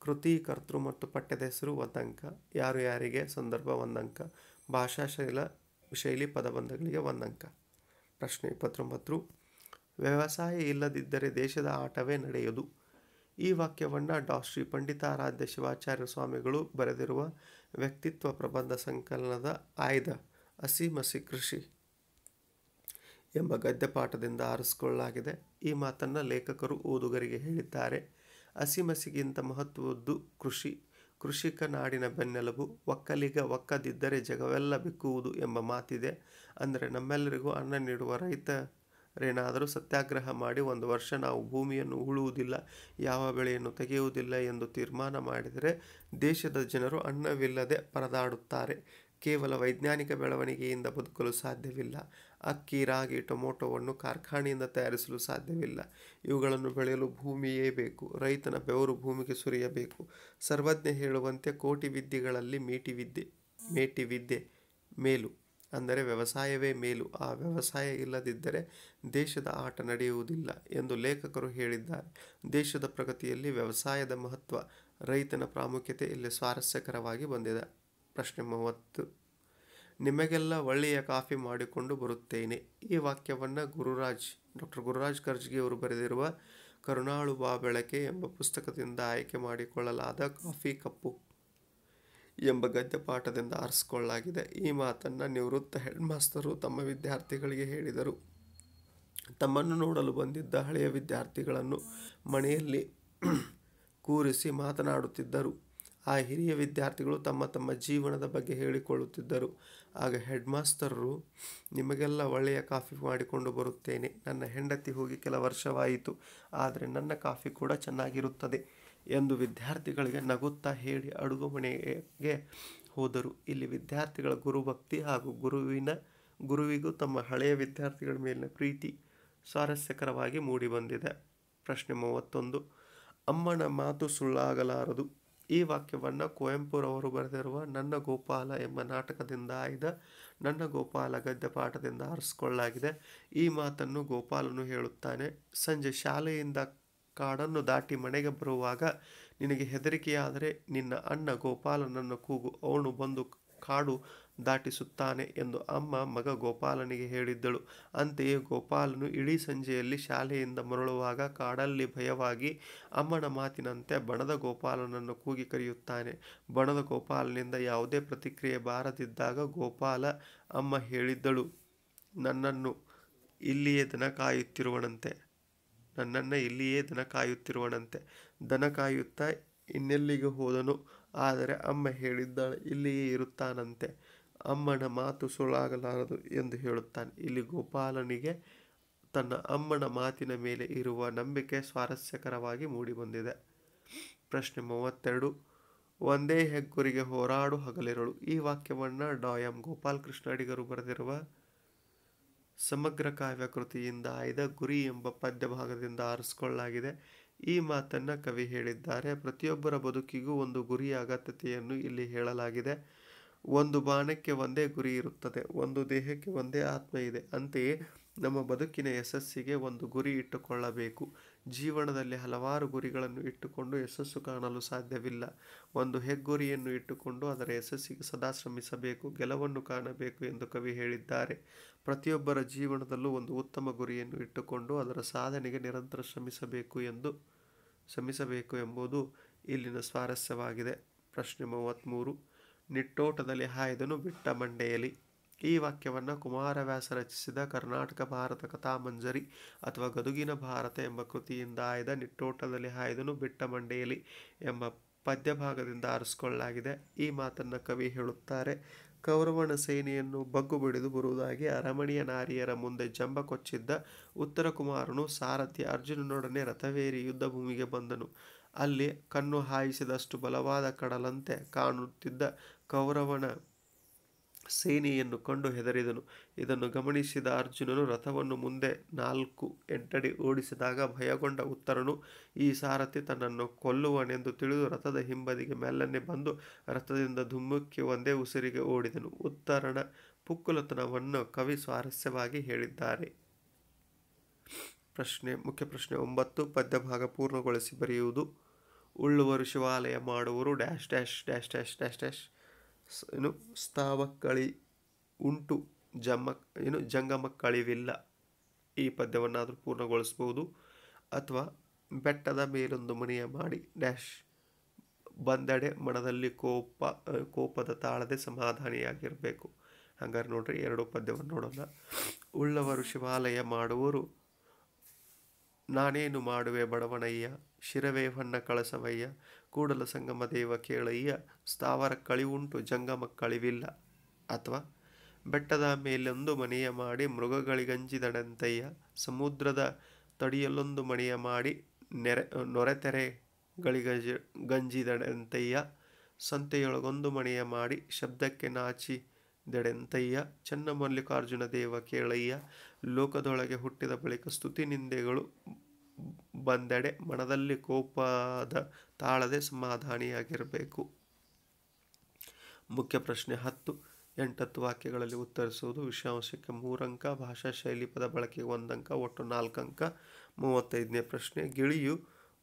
ಕೃತಿ, ಕರ್ತೃ ಮತ್ತು ಪಠ್ಯದ ಹೆಸರು 1 ಅಂಕ, ಯಾರು ಯಾರಿಗೆ ಸಂದರ್ಭ 1 ಅಂಕ, ಭಾಷಾ ಶೈಲಿ ಪದಬಂಧಗಳಿಗೆ 1 ಅಂಕ. ಪ್ರಶ್ನೆ 29. ವ್ಯವಸಾಯ ಇಲ್ಲದಿದ್ದರೆ ದೇಶದ ಆಟವೇ ನಡೆಯದು. ಈ ವಾಕ್ಯವನ್ನು ಶ್ರೀ ಪಂಡಿತಾರಾಧ್ಯ ಶಿವಾಚಾರ್ಯ ಸ್ವಾಮಿಗಳು ಬರೆದಿರುವ ವ್ಯಕ್ತಿತ್ವ ಪ್ರಬಂಧ ಸಂಕಲನದ ಆಯ್ದ ಹಸಿಮಸಿ ಕೃಷಿ ಎಂಬ ಗದ್ಯಪಾಠದಿಂದ ಆರಿಸಿಕೊಳ್ಳಲಾಗಿದೆ. ಈ ಮಾತನ್ನು ಲೇಖಕರು ಓದುಗರಿಗೆ ಹೇಳಿದ್ದಾರೆ. ಹಸಿಮಸಿಗಿಂತ ಮಹತ್ವದ್ದು ಕೃಷಿ. ಕೃಷಿಕ ನಾಡಿನ ಬೆನ್ನೆಲುಬು, ಒಕ್ಕಲಿಗ ಒಕ್ಕದಿದ್ದರೆ ಜಗವೆಲ್ಲ ಬಿಕ್ಕುವುದು ಎಂಬ ಮಾತಿದೆ. ಅಂದರೆ ನಮ್ಮೆಲ್ಲರಿಗೂ ಅನ್ನ ನೀಡುವ ರೈತರೇನಾದರೂ ಸತ್ಯಾಗ್ರಹ ಮಾಡಿ 1 ವರ್ಷ ನಾವು ಭೂಮಿಯನ್ನು ಉಳುವುದಿಲ್ಲ, ಯಾವ ಬೆಳೆಯನ್ನು ತೆಗೆಯುವುದಿಲ್ಲ ಎಂದು ತೀರ್ಮಾನ ಮಾಡಿದರೆ ದೇಶದ ಜನರು ಅನ್ನವಿಲ್ಲದೆ ಪರದಾಡುತ್ತಾರೆ. ಕೇವಲ ವೈಜ್ಞಾನಿಕ ಬೆಳವಣಿಗೆಯಿಂದ ಬದುಕಲು ಸಾಧ್ಯವಿಲ್ಲ. ಅಕ್ಕಿ, ರಾಗಿ, ಟೊಮೊಟೊವನ್ನು ಕಾರ್ಖಾನೆಯಿಂದ ತಯಾರಿಸಲು ಸಾಧ್ಯವಿಲ್ಲ. ಇವುಗಳನ್ನು ಬೆಳೆಯಲು ಭೂಮಿಯೇ ಬೇಕು. ರೈತನ ಬೆವರು ಭೂಮಿಗೆ ಸುರಿಯಬೇಕು. ಸರ್ವಜ್ಞ ಹೇಳುವಂತೆ ಕೋಟಿ ವಿದ್ಯೆಗಳಲ್ಲಿ ಮೇಟಿ ವಿದ್ಯೆ ಮೇಲು, ಅಂದರೆ ವ್ಯವಸಾಯವೇ ಮೇಲು. ಆ ವ್ಯವಸಾಯ ಇಲ್ಲದಿದ್ದರೆ ದೇಶದ ಆಟ ನಡೆಯುವುದಿಲ್ಲ ಎಂದು ಲೇಖಕರು ಹೇಳಿದ್ದಾರೆ. ದೇಶದ ಪ್ರಗತಿಯಲ್ಲಿ ವ್ಯವಸಾಯದ ಮಹತ್ವ, ರೈತನ ಪ್ರಾಮುಖ್ಯತೆ ಇಲ್ಲಿ ಸ್ವಾರಸ್ಯಕರವಾಗಿ ಬಂದಿದೆ. ಪ್ರಶ್ನೆ 30. ನಿಮಗೆಲ್ಲ ಒಳ್ಳೆಯ ಕಾಫಿ ಮಾಡಿಕೊಂಡು ಬರುತ್ತೇನೆ. ಈ ವಾಕ್ಯವನ್ನು ಡಾಕ್ಟರ್ ಗುರುರಾಜ್ ಕರ್ಜ್ಗಿ ಅವರು ಬರೆದಿರುವ ಕರುಣಾಳು ಬಾ ಬೆಳಕೆ ಎಂಬ ಪುಸ್ತಕದಿಂದ ಆಯ್ಕೆ ಮಾಡಿಕೊಳ್ಳಲಾದ ಕಾಫಿ ಕಪ್ಪು ಎಂಬ ಗದ್ಯಪಾಠದಿಂದ ಆರಿಸಿಕೊಳ್ಳಲಾಗಿದೆ. ಈ ಮಾತನ್ನು ನಿವೃತ್ತ ಹೆಡ್ ಮಾಸ್ತರು ತಮ್ಮ ವಿದ್ಯಾರ್ಥಿಗಳಿಗೆ ಹೇಳಿದರು. ತಮ್ಮನ್ನು ನೋಡಲು ಬಂದಿದ್ದ ಹಳೆಯ ವಿದ್ಯಾರ್ಥಿಗಳನ್ನು ಮನೆಯಲ್ಲಿ ಕೂರಿಸಿ ಮಾತನಾಡುತ್ತಿದ್ದರು. ಆ ಹಿರಿಯ ವಿದ್ಯಾರ್ಥಿಗಳು ತಮ್ಮ ತಮ್ಮ ಜೀವನದ ಬಗ್ಗೆ ಹೇಳಿಕೊಳ್ಳುತ್ತಿದ್ದರು. ಆಗ ಹೆಡ್ ಮಾಸ್ತರರು, ನಿಮಗೆಲ್ಲ ಒಳ್ಳೆಯ ಕಾಫಿ ಮಾಡಿಕೊಂಡು ಬರುತ್ತೇನೆ. ನನ್ನ ಹೆಂಡತಿ ಹೋಗಿ ಕೆಲ ವರ್ಷವಾಯಿತು, ಆದರೆ ನನ್ನ ಕಾಫಿ ಕೂಡ ಚೆನ್ನಾಗಿರುತ್ತದೆ ಎಂದು ವಿದ್ಯಾರ್ಥಿಗಳಿಗೆ ನಗುತ್ತಾ ಹೇಳಿ ಅಡುಗೆ ಮನೆಗೆ ಹೋದರು. ಇಲ್ಲಿ ವಿದ್ಯಾರ್ಥಿಗಳ ಗುರುಭಕ್ತಿ ಹಾಗೂ ಗುರುವಿಗೂ ತಮ್ಮ ಹಳೆಯ ವಿದ್ಯಾರ್ಥಿಗಳ ಮೇಲಿನ ಪ್ರೀತಿ ಸ್ವಾರಸ್ಯಕರವಾಗಿ ಮೂಡಿಬಂದಿದೆ. ಪ್ರಶ್ನೆ 31. ಅಮ್ಮನ ಮಾತು ಸುಳ್ಳಾಗಲಾರದು. ಈ ವಾಕ್ಯವನ್ನು ಕುವೆಂಪುರವರು ಬರೆದಿರುವ ನನ್ನ ಗೋಪಾಲ ಎಂಬ ನಾಟಕದಿಂದ ಆಯ್ದ ನನ್ನ ಗೋಪಾಲ ಗದ್ಯಪಾಠದಿಂದ ಆರಿಸಿಕೊಳ್ಳಲಾಗಿದೆ. ಈ ಮಾತನ್ನು ಗೋಪಾಲನು ಹೇಳುತ್ತಾನೆ. ಸಂಜೆ ಶಾಲೆಯಿಂದ ಕಾಡನ್ನು ದಾಟಿ ಮನೆಗೆ ಬರುವಾಗ ನಿನಗೆ ಹೆದರಿಕೆಯಾದರೆ ನಿನ್ನ ಅಣ್ಣ ಗೋಪಾಲನನ್ನು ಕೂಗು, ಅವನು ಬಂದು ಕಾಡು ದಾಟಿಸುತ್ತಾನೆ ಎಂದು ಅಮ್ಮ ಮಗ ಗೋಪಾಲನಿಗೆ ಹೇಳಿದ್ದಳು. ಅಂತೆಯೇ ಗೋಪಾಲನು ಇಡೀ ಸಂಜೆಯಲ್ಲಿ ಶಾಲೆಯಿಂದ ಮರಳುವಾಗ ಕಾಡಲ್ಲಿ ಭಯವಾಗಿ ಅಮ್ಮನ ಮಾತಿನಂತೆ ಬಣದ ಗೋಪಾಲನನ್ನು ಕೂಗಿ ಕರೆಯುತ್ತಾನೆ. ಬಣದ ಗೋಪಾಲನಿಂದ ಯಾವುದೇ ಪ್ರತಿಕ್ರಿಯೆ ಬಾರದಿದ್ದಾಗ ಗೋಪಾಲ ಅಮ್ಮ ಹೇಳಿದ್ದಳು, ನನ್ನನ್ನು ಇಲ್ಲಿಯೇ ದನ ಕಾಯುತ್ತಿರುವನಂತೆ. ದನ ಕಾಯುತ್ತಾ ಇನ್ನೆಲ್ಲಿಗೆ ಹೋದನು? ಆದರೆ ಅಮ್ಮ ಹೇಳಿದ್ದಾಳೆ, ಇಲ್ಲಿಯೇ ಇರುತ್ತಾನಂತೆ. ಅಮ್ಮನ ಮಾತು ಸುಳ್ಳಾಗಲಾರದು ಎಂದು ಹೇಳುತ್ತಾನೆ. ಇಲ್ಲಿ ಗೋಪಾಲನಿಗೆ ತನ್ನ ಅಮ್ಮನ ಮಾತಿನ ಮೇಲೆ ಇರುವ ನಂಬಿಕೆ ಸ್ವಾರಸ್ಯಕರವಾಗಿ ಮೂಡಿಬಂದಿದೆ. ಪ್ರಶ್ನೆ 32. ಒಂದೇ ಹೆಗ್ಗುರಿಗೆ ಹೋರಾಡು ಹಗಲಿರುಳು. ಈ ವಾಕ್ಯವನ್ನು ಡಾ ಎಂ ಗೋಪಾಲಕೃಷ್ಣ ಅಡಿಗರು ಬರೆದಿರುವ ಸಮಗ್ರ ಕಾವ್ಯ ಕೃತಿಯಿಂದ ಆಯ್ದ ಗುರಿ ಎಂಬ ಪದ್ಯಭಾಗದಿಂದ ಆರಿಸಿಕೊಳ್ಳಲಾಗಿದೆ. ಈ ಮಾತನ್ನು ಕವಿ ಹೇಳಿದ್ದಾರೆ. ಪ್ರತಿಯೊಬ್ಬರ ಬದುಕಿಗೂ ಒಂದು ಗುರಿಯ ಅಗತ್ಯತೆಯನ್ನು ಇಲ್ಲಿ ಹೇಳಲಾಗಿದೆ. ಒಂದು ಬಾಣಕ್ಕೆ ಒಂದೇ ಗುರಿ ಇರುತ್ತದೆ, ಒಂದು ದೇಹಕ್ಕೆ ಒಂದೇ ಆತ್ಮ ಇದೆ. ಅಂತೆಯೇ ನಮ್ಮ ಬದುಕಿನ ಯಶಸ್ಸಿಗೆ ಒಂದು ಗುರಿ ಇಟ್ಟುಕೊಳ್ಳಬೇಕು. ಜೀವನದಲ್ಲಿ ಹಲವಾರು ಗುರಿಗಳನ್ನು ಇಟ್ಟುಕೊಂಡು ಯಶಸ್ಸು ಕಾಣಲು ಸಾಧ್ಯವಿಲ್ಲ. ಒಂದು ಹೆಗ್ಗುರಿಯನ್ನು ಇಟ್ಟುಕೊಂಡು ಅದರ ಯಶಸ್ಸಿಗೆ ಸದಾ ಶ್ರಮಿಸಬೇಕು, ಗೆಲುವನ್ನು ಕಾಣಬೇಕು ಎಂದು ಕವಿ ಹೇಳಿದ್ದಾರೆ. ಪ್ರತಿಯೊಬ್ಬರ ಜೀವನದಲ್ಲೂ ಒಂದು ಉತ್ತಮ ಗುರಿಯನ್ನು ಇಟ್ಟುಕೊಂಡು ಅದರ ಸಾಧನೆಗೆ ನಿರಂತರ ಶ್ರಮಿಸಬೇಕು ಎಂಬುದು ಇಲ್ಲಿನ ಸ್ವಾರಸ್ಯವಾಗಿದೆ. ಪ್ರಶ್ನೆ 33. ನಿಟ್ಟೋಟದಲ್ಲಿ ಹಾಯ್ದನು ಬಿಟ್ಟ ಮಂಡೆಯಲಿ. ಈ ವಾಕ್ಯವನ್ನು ಕುಮಾರವ್ಯಾಸ ರಚಿಸಿದ ಕರ್ನಾಟಕ ಭಾರತ ಕಥಾಮಂಜರಿ ಅಥವಾ ಗದುಗಿನ ಭಾರತ ಎಂಬ ಕೃತಿಯಿಂದ ಆಯ್ದ ನಿಟ್ಟೋಟದಲ್ಲಿ ಹಾಯ್ದನು ಬಿಟ್ಟ ಮಂಡೆಯಲಿ ಎಂಬ ಪದ್ಯಭಾಗದಿಂದ ಆರಿಸಿಕೊಳ್ಳಲಾಗಿದೆ. ಈ ಮಾತನ್ನು ಕವಿ ಹೇಳುತ್ತಾರೆ. ಕೌರವನ ಸೇನೆಯನ್ನು ಬಗ್ಗು ಬಿಡಿದು ಬರುವುದಾಗಿ ಅರಮನೆಯ ನಾರಿಯರ ಮುಂದೆ ಜಂಬ ಕೊಚ್ಚಿದ್ದ ಉತ್ತರ ಕುಮಾರನು ಸಾರಥಿ ಅರ್ಜುನನೊಡನೆ ರಥವೇರಿ ಯುದ್ಧ ಭೂಮಿಗೆ ಬಂದನು. ಅಲ್ಲಿ ಕಣ್ಣು ಹಾಯಿಸಿದಷ್ಟು ಬಲವಾದ ಕಡಲಂತೆ ಕಾಣುತ್ತಿದ್ದ ಕೌರವನ ಸೇನೆಯನ್ನು ಕಂಡು ಹೆದರಿದನು. ಇದನ್ನು ಗಮನಿಸಿದ ಅರ್ಜುನನು ರಥವನ್ನು ಮುಂದೆ 4 ಎಂಟಡಿ ಓಡಿಸಿದಾಗ ಭಯಗೊಂಡ ಉತ್ತರನು ಈ ಸಾರಥಿ ತನ್ನನ್ನು ಕೊಲ್ಲುವನೆಂದು ತಿಳಿದು ರಥದ ಹಿಂಬದಿಗೆ ಮೆಲ್ಲನೆ ಬಂದು ರಥದಿಂದ ಧುಮ್ಮುಕ್ಕಿ ಒಂದೇ ಉಸಿರಿಗೆ ಓಡಿದನು. ಉತ್ತರನ ಪುಕ್ಕಲತನವನ್ನು ಕವಿ ಸ್ವಾರಸ್ಯವಾಗಿ ಹೇಳಿದ್ದಾರೆ. ಮುಖ್ಯ ಪ್ರಶ್ನೆ 9. ಪದ್ಯಭಾಗ ಪೂರ್ಣಗೊಳಿಸಿ ಬರೆಯುವುದು. ಉಳ್ಳುವರು ಶಿವಾಲಯ ಮಾಡುವರು dash dash dash dash dash dash ಸ್ಥಾವಕ್ಕಳಿ ಉಂಟು ಜಂಗಮಕ್ಕಳಿವಿಲ್ಲ. ಈ ಪದ್ಯವನ್ನಾದರೂ ಪೂರ್ಣಗೊಳಿಸಬಹುದು. ಅಥವಾ ಬೆಟ್ಟದ ಮೇಲೊಂದು ಮನೆಯ ಮಾಡಿ ಡ್ಯಾಶ್ ಬಂದೆಡೆ ಮನದಲ್ಲಿ ಕೋಪದ ತಾಳದೆ ಸಮಾಧಾನಿಯಾಗಿರಬೇಕು. ಹಂಗಾರೆ ನೋಡ್ರಿ, 2 ಪದ್ಯವನ್ನು ನೋಡೋಣ. ಉಳ್ಳವರು ಶಿವಾಲಯ ಮಾಡುವರು ನಾನೇನು ಮಾಡುವೆ ಬಡವನಯ್ಯ. ಶಿರವೇ ಹೊನ್ನ ಕಳಸವಯ್ಯ ಕೂಡಲ ಸಂಗಮ ದೇವ ಕೇಳಯ್ಯ ಸ್ಥಾವರ ಕಳಿವುಂಟು ಜಂಗಮ ಕಳಿವಿಲ್ಲ. ಅಥವಾ ಬೆಟ್ಟದ ಮೇಲೊಂದು ಮನೆಯ ಮಾಡಿ ಮೃಗಗಳಿಗಂಜಿದಡಂತಯ್ಯ ಸಮುದ್ರದ ತಡಿಯಲ್ಲೊಂದು ಮನೆಯ ಮಾಡಿ ನೊರೆತೆರೆಗಳಿಗಂಜಿದಡಂತಯ್ಯ ಸಂತೆಯೊಳಗೊಂದು ಮನೆಯ ಮಾಡಿ ಶಬ್ದಕ್ಕೆ ನಾಚಿದೆಡೆಂತಯ್ಯ ಚನ್ನ ಮಲ್ಲಿಕಾರ್ಜುನ ದೇವ ಕೇಳಯ್ಯ ಲೋಕದೊಳಗೆ ಹುಟ್ಟಿದ ಬಳಿಕ ಸ್ತುತಿ ನಿಂದೆಗಳು ಬಂದೆಡೆ ಮನದಲ್ಲಿ ಕೋಪದ ತಾಳದೆ ಸಮಾಧಾನಿಯಾಗಿರಬೇಕು. ಮುಖ್ಯ ಪ್ರಶ್ನೆ 10 8 ವಾಕ್ಯಗಳಲ್ಲಿ ಉತ್ತರಿಸುವುದು. ವಿಷಯಾಂಶಕ್ಕೆ 3 ಅಂಕ, ಭಾಷಾ ಶೈಲಿ ಪದ ಬಳಕೆಗೆ 1 ಅಂಕ, ಒಟ್ಟು 4 ಅಂಕ. 35ನೇ ಪ್ರಶ್ನೆ, ಗಿಳಿಯು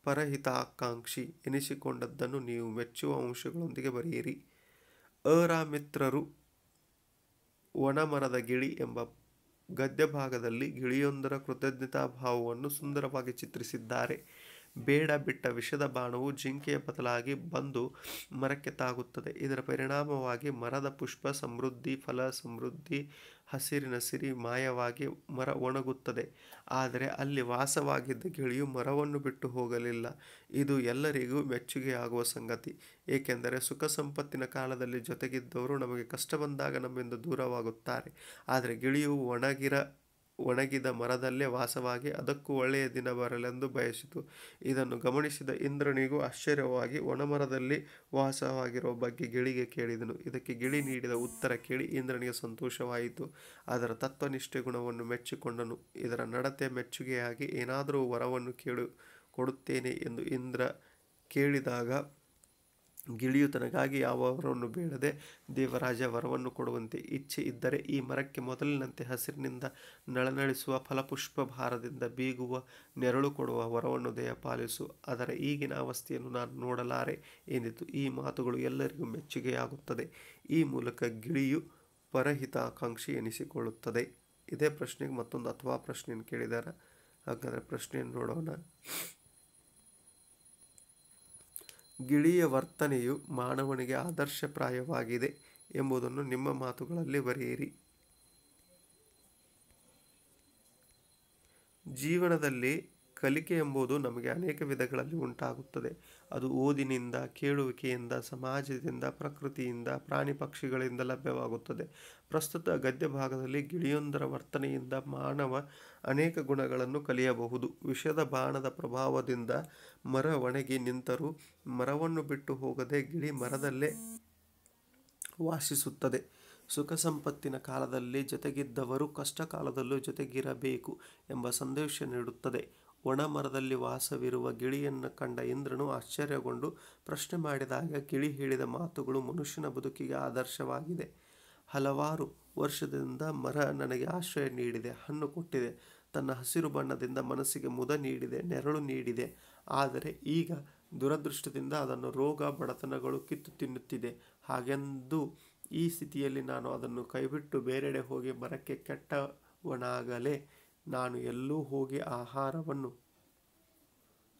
ಪರಹಿತಾಕಾಂಕ್ಷಿ ಎನಿಸಿಕೊಂಡದ್ದನ್ನು ನೀವು ಮೆಚ್ಚುವ ಅಂಶಗಳೊಂದಿಗೆ ಬರೆಯಿರಿ. ಅರ ಮಿತ್ರರು ಒಣಮರದ ಗಿಳಿ ಎಂಬ ಗದ್ಯ ಭಾಗದಲ್ಲಿ ಗಿಳಿಯೊಂದರ ಕೃತಜ್ಞತಾಭಾವವನ್ನು ಸುಂದರವಾಗಿ ಚಿತ್ರಿಸಿದ್ದಾರೆ. ಬೇಡ ಬಿಟ್ಟ ವಿಷದ ಬಾಣವು ಜಿಂಕೆಯ ಬದಲಾಗಿ ಬಂದು ಮರಕ್ಕೆ ತಾಗುತ್ತದೆ. ಇದರ ಪರಿಣಾಮವಾಗಿ ಮರದ ಪುಷ್ಪ ಸಮೃದ್ಧಿ, ಫಲ ಸಮೃದ್ಧಿ, ಹಸಿರಿನ ಸಿರಿ ಮಾಯವಾಗಿ ಮರ ಒಣಗುತ್ತದೆ. ಆದರೆ ಅಲ್ಲಿ ವಾಸವಾಗಿದ್ದ ಗಿಳಿಯು ಮರವನ್ನು ಬಿಟ್ಟು ಹೋಗಲಿಲ್ಲ. ಇದು ಎಲ್ಲರಿಗೂ ಮೆಚ್ಚುಗೆಯಾಗುವ ಸಂಗತಿ. ಏಕೆಂದರೆ ಸುಖ ಸಂಪತ್ತಿನ ಕಾಲದಲ್ಲಿ ಜೊತೆಗಿದ್ದವರು ನಮಗೆ ಕಷ್ಟ ಬಂದಾಗ ನಮ್ಮಿಂದ ದೂರವಾಗುತ್ತಾರೆ. ಆದರೆ ಗಿಳಿಯು ಒಣಗಿದ ಮರದಲ್ಲೇ ವಾಸವಾಗಿ ಅದಕ್ಕೂ ಒಳ್ಳೆಯ ದಿನ ಬರಲೆಂದು ಬಯಸಿತು. ಇದನ್ನು ಗಮನಿಸಿದ ಇಂದ್ರನಿಗೂ ಆಶ್ಚರ್ಯವಾಗಿ ಒಣಮರದಲ್ಲಿ ವಾಸವಾಗಿರುವ ಬಗ್ಗೆ ಗಿಳಿಗೆ ಕೇಳಿದನು. ಇದಕ್ಕೆ ಗಿಳಿ ನೀಡಿದ ಉತ್ತರ ಕೇಳಿ ಇಂದ್ರನಿಗೆ ಸಂತೋಷವಾಯಿತು. ಅದರ ತತ್ವನಿಷ್ಠೆ ಗುಣವನ್ನು ಮೆಚ್ಚಿಕೊಂಡನು. ಇದರ ನಡತೆ ಮೆಚ್ಚುಗೆಯಾಗಿ ಏನಾದರೂ ವರವನ್ನು ಕೊಡುತ್ತೇನೆ ಎಂದು ಇಂದ್ರ ಕೇಳಿದಾಗ ಗಿಳಿಯು ತನಗಾಗಿ ಯಾವ ವರವನ್ನು ಬೇಡದೆ ದೇವರಾಜ ವರವನ್ನು ಕೊಡುವಂತೆ ಇಚ್ಛೆ ಇದ್ದರೆ ಈ ಮರಕ್ಕೆ ಮೊದಲಿನಂತೆ ಹಸಿರಿನಿಂದ ನಳನಳಿಸುವ ಫಲಪುಷ್ಪ ಭಾರದಿಂದ ಬೀಗುವ ನೆರಳು ಕೊಡುವ ವರವನ್ನು ದಯಪಾಲಿಸು. ಅದರ ಈಗಿನ ಅವಸ್ಥೆಯನ್ನು ನಾನು ನೋಡಲಾರೆ ಎಂದಿತು. ಈ ಮಾತುಗಳು ಎಲ್ಲರಿಗೂ ಮೆಚ್ಚುಗೆಯಾಗುತ್ತದೆ. ಈ ಮೂಲಕ ಗಿಳಿಯು ಪರಹಿತಾಕಾಂಕ್ಷಿ ಎನಿಸಿಕೊಳ್ಳುತ್ತದೆ. ಇದೇ ಪ್ರಶ್ನೆಗೆ ಮತ್ತೊಂದು ಅಥವಾ ಪ್ರಶ್ನೆಯನ್ನು ಕೇಳಿದ್ದಾರೆ. ಹಾಗಾದರೆ ಪ್ರಶ್ನೆಯನ್ನು ನೋಡೋಣ. ಗಿಳಿಯ ವರ್ತನೆಯು ಮಾನವನಿಗೆ ಆದರ್ಶಪ್ರಾಯವಾಗಿದೆ ಎಂಬುದನ್ನು ನಿಮ್ಮ ಮಾತುಗಳಲ್ಲಿ ಬರೆಯಿರಿ. ಜೀವನದಲ್ಲಿ ಕಲಿಕೆ ಎಂಬುದು ನಮಗೆ ಅನೇಕ ವಿಧಗಳಲ್ಲಿ ಉಂಟಾಗುತ್ತದೆ. ಅದು ಓದಿನಿಂದ, ಕೇಳುವಿಕೆಯಿಂದ, ಸಮಾಜದಿಂದ, ಪ್ರಕೃತಿಯಿಂದ, ಪ್ರಾಣಿ ಪಕ್ಷಿಗಳಿಂದ ಲಭ್ಯವಾಗುತ್ತದೆ. ಪ್ರಸ್ತುತ ಗದ್ಯ ಭಾಗದಲ್ಲಿ ಗಿಳಿಯೊಂದರ ವರ್ತನೆಯಿಂದ ಮಾನವ ಅನೇಕ ಗುಣಗಳನ್ನು ಕಲಿಯಬಹುದು. ವಿಷದ ಬಾಣದ ಪ್ರಭಾವದಿಂದ ಮರ ಒಣಗಿ ನಿಂತರೂ ಮರವನ್ನು ಬಿಟ್ಟು ಹೋಗದೆ ಗಿಳಿ ಮರದಲ್ಲೇ ವಾಸಿಸುತ್ತದೆ. ಸುಖ ಸಂಪತ್ತಿನ ಕಾಲದಲ್ಲಿ ಜೊತೆಗಿದ್ದವರು ಕಷ್ಟ ಕಾಲದಲ್ಲೂ ಜೊತೆಗಿರಬೇಕು ಎಂಬ ಸಂದೇಶ ನೀಡುತ್ತದೆ. ಒಣ ಮರದಲ್ಲಿ ವಾಸವಿರುವ ಗಿಳಿಯನ್ನು ಕಂಡ ಇಂದ್ರನು ಆಶ್ಚರ್ಯಗೊಂಡು ಪ್ರಶ್ನೆ ಮಾಡಿದಾಗ ಗಿಳಿ ಹೇಳಿದ ಮಾತುಗಳು ಮನುಷ್ಯನ ಬದುಕಿಗೆ ಆದರ್ಶವಾಗಿದೆ. ಹಲವಾರು ವರ್ಷದಿಂದ ಮರ ನನಗೆ ಆಶ್ರಯ ನೀಡಿದೆ, ಹಣ್ಣು ಕೊಟ್ಟಿದೆ, ತನ್ನ ಹಸಿರು ಬಣ್ಣದಿಂದ ಮನಸ್ಸಿಗೆ ಮುದ ನೀಡಿದೆ, ನೆರಳು ನೀಡಿದೆ. ಆದರೆ ಈಗ ದುರದೃಷ್ಟದಿಂದ ಅದನ್ನು ರೋಗ, ಬಡತನಗಳು ಕಿತ್ತು ತಿನ್ನುತ್ತಿದೆ. ಹಾಗೆಂದು ಈ ಸ್ಥಿತಿಯಲ್ಲಿ ನಾನು ಅದನ್ನು ಕೈಬಿಟ್ಟು ಬೇರೆಡೆ ಹೋಗಿ ಮರಕ್ಕೆ ಕೆಟ್ಟವನಾಗಲೇ? ನಾನು ಎಲ್ಲೂ ಹೋಗಿ ಆಹಾರವನ್ನು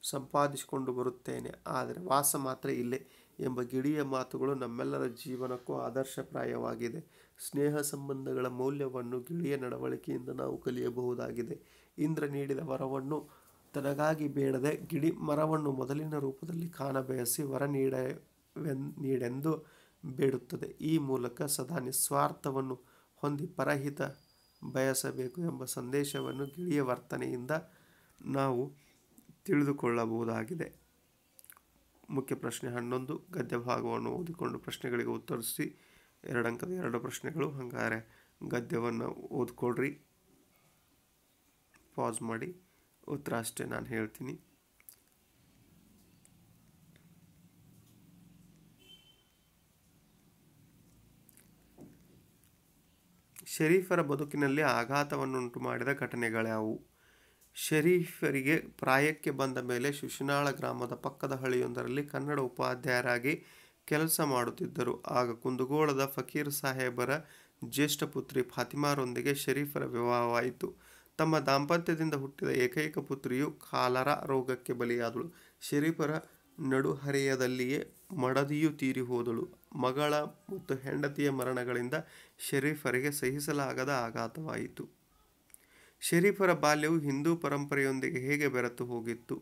ಸಂಪಾದಿಸಿಕೊಂಡು ಬರುತ್ತೇನೆ, ಆದರೆ ವಾಸ ಮಾತ್ರ ಇಲ್ಲೇ ಎಂಬ ಗಿಳಿಯ ಮಾತುಗಳು ನಮ್ಮೆಲ್ಲರ ಜೀವನಕ್ಕೂ ಆದರ್ಶಪ್ರಾಯವಾಗಿದೆ. ಸ್ನೇಹ ಸಂಬಂಧಗಳ ಮೌಲ್ಯವನ್ನು ಗಿಳಿಯ ನಡವಳಿಕೆಯಿಂದ ನಾವು ಕಲಿಯಬಹುದಾಗಿದೆ. ಇಂದ್ರ ನೀಡಿದ ವರವನ್ನು ತನಗಾಗಿ ಬೇಡದೆ ಗಿಳಿ ಮರವನ್ನು ಮೊದಲಿನ ರೂಪದಲ್ಲಿ ಕಾಣಬಯಸಿ ವರ ನೀಡೆಂದು ಬೇಡುತ್ತದೆ. ಈ ಮೂಲಕ ಸದಾ ನಿಸ್ವಾರ್ಥವನ್ನು ಹೊಂದಿ ಪರಹಿತ ಬಯಸಬೇಕು ಎಂಬ ಸಂದೇಶವನ್ನು ಗಿಳಿಯ ವರ್ತನೆಯಿಂದ ನಾವು ತಿಳಿದುಕೊಳ್ಳಬಹುದಾಗಿದೆ. ಮುಖ್ಯ ಪ್ರಶ್ನೆ 11 ಗದ್ಯ ಭಾಗವನ್ನು ಓದಿಕೊಂಡು ಪ್ರಶ್ನೆಗಳಿಗೆ ಉತ್ತರಿಸಿ. 2 ಅಂಕದ 2 ಪ್ರಶ್ನೆಗಳು. ಹಂಗಾರೆ ಗದ್ಯವನ್ನು ಓದ್ಕೊಳ್ರಿ, ಪಾಸ್ ಮಾಡಿ. ಉತ್ತರ ಅಷ್ಟೇ ನಾನು ಹೇಳ್ತೀನಿ. ಶರೀಫರ ಬದುಕಿನಲ್ಲಿ ಆಘಾತವನ್ನುಂಟು ಮಾಡಿದ ಘಟನೆಗಳ್ಯಾವು? ಶರೀಫರಿಗೆ ಪ್ರಾಯಕ್ಕೆ ಬಂದ ಮೇಲೆ ಶಿಶುನಾಳ ಗ್ರಾಮದ ಪಕ್ಕದ ಹಳ್ಳಿಯೊಂದರಲ್ಲಿ ಕನ್ನಡ ಉಪಾಧ್ಯಾಯರಾಗಿ ಕೆಲಸ ಮಾಡುತ್ತಿದ್ದರು. ಆಗ ಕುಂದಗೋಳದ ಫಕೀರ್ ಸಾಹೇಬರ ಜ್ಯೇಷ್ಠ ಪುತ್ರಿ ಫಾತಿಮಾರೊಂದಿಗೆ ಶರೀಫರ ವಿವಾಹವಾಯಿತು. ತಮ್ಮ ದಾಂಪತ್ಯದಿಂದ ಹುಟ್ಟಿದ ಏಕೈಕ ಪುತ್ರಿಯು ಕಾಲರಾ ರೋಗಕ್ಕೆ ಬಲಿಯಾದಳು. ಶರೀಫರ ನಡುಹರೆಯದಲ್ಲಿಯೇ ಮಡದಿಯು ತೀರಿ ಹೋದಳು. ಮಗಳ ಮತ್ತು ಹೆಂಡತಿಯ ಮರಣಗಳಿಂದ ಶರೀಫರಿಗೆ ಸಹಿಸಲಾಗದ ಆಘಾತವಾಯಿತು. ಶರೀಫರ ಬಾಲ್ಯವು ಹಿಂದೂ ಪರಂಪರೆಯೊಂದಿಗೆ ಹೇಗೆ ಬೆರೆತು ಹೋಗಿತ್ತು?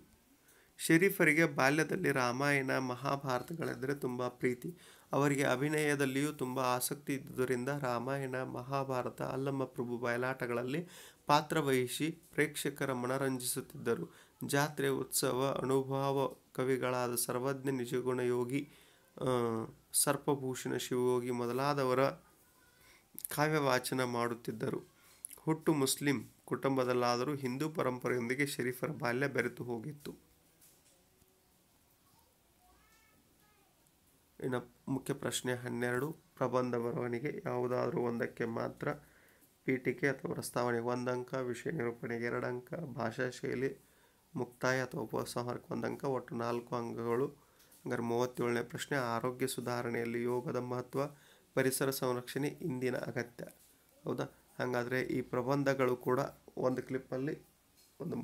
ಶರೀಫರಿಗೆ ಬಾಲ್ಯದಲ್ಲಿ ರಾಮಾಯಣ ಮಹಾಭಾರತಗಳೆಂದರೆ ತುಂಬ ಪ್ರೀತಿ. ಅವರಿಗೆ ಅಭಿನಯದಲ್ಲಿಯೂ ತುಂಬ ಆಸಕ್ತಿ ಇದ್ದುದರಿಂದ ರಾಮಾಯಣ ಮಹಾಭಾರತ ಅಲ್ಲಮ್ಮ ಪ್ರಭು ಬಯಲಾಟಗಳಲ್ಲಿ ಪಾತ್ರವಹಿಸಿ ಪ್ರೇಕ್ಷಕರ ಮನರಂಜಿಸುತ್ತಿದ್ದರು. ಜಾತ್ರೆ ಉತ್ಸವ ಅನುಭವ ಕವಿಗಳಾದ ಸರ್ವಜ್ಞ ನಿಜಗುಣ ಯೋಗಿ, ಸರ್ಪಭೂಷಣ ಶಿವಯೋಗಿ ಮೊದಲಾದವರ ಕಾವ್ಯವಾಚನ ಮಾಡುತ್ತಿದ್ದರು. ಹುಟ್ಟು ಮುಸ್ಲಿಂ ಕುಟುಂಬದಲ್ಲಾದರೂ ಹಿಂದೂ ಪರಂಪರೆಯೊಂದಿಗೆ ಶರೀಫರ ಬಾಲ್ಯ ಬೆರೆತು ಹೋಗಿತ್ತು. ಇನ್ನು ಮುಖ್ಯ ಪ್ರಶ್ನೆ 12. ಪ್ರಬಂಧ ಬರವಣಿಗೆ ಯಾವುದಾದ್ರೂ ಒಂದಕ್ಕೆ ಮಾತ್ರ. ಪೀಠಿಕೆ ಅಥವಾ ಪ್ರಸ್ತಾವನೆಗೆ 1 ಅಂಕ, ವಿಷಯ ನಿರೂಪಣೆಗೆ 2 ಅಂಕ, ಭಾಷಾ ಶೈಲಿ ಮುಕ್ತಾಯ ಅಥವಾ ಉಪಸಂಹಾರಕ್ಕೆ 1 ಅಂಕ, ಒಟ್ಟು 4 ಅಂಕಗಳು. ಹಂಗಾರೆ 37ನೇ ಪ್ರಶ್ನೆ. ಆರೋಗ್ಯ ಸುಧಾರಣೆಯಲ್ಲಿ ಯೋಗದ ಮಹತ್ವ, ಪರಿಸರ ಸಂರಕ್ಷಣೆ ಇಂದಿನ ಅಗತ್ಯ. ಹೌದಾ? ಹಾಗಾದರೆ ಈ ಪ್ರಬಂಧಗಳು ಕೂಡ ಒಂದು ಕ್ಲಿಪ್ಪಲ್ಲಿ ಒಂದು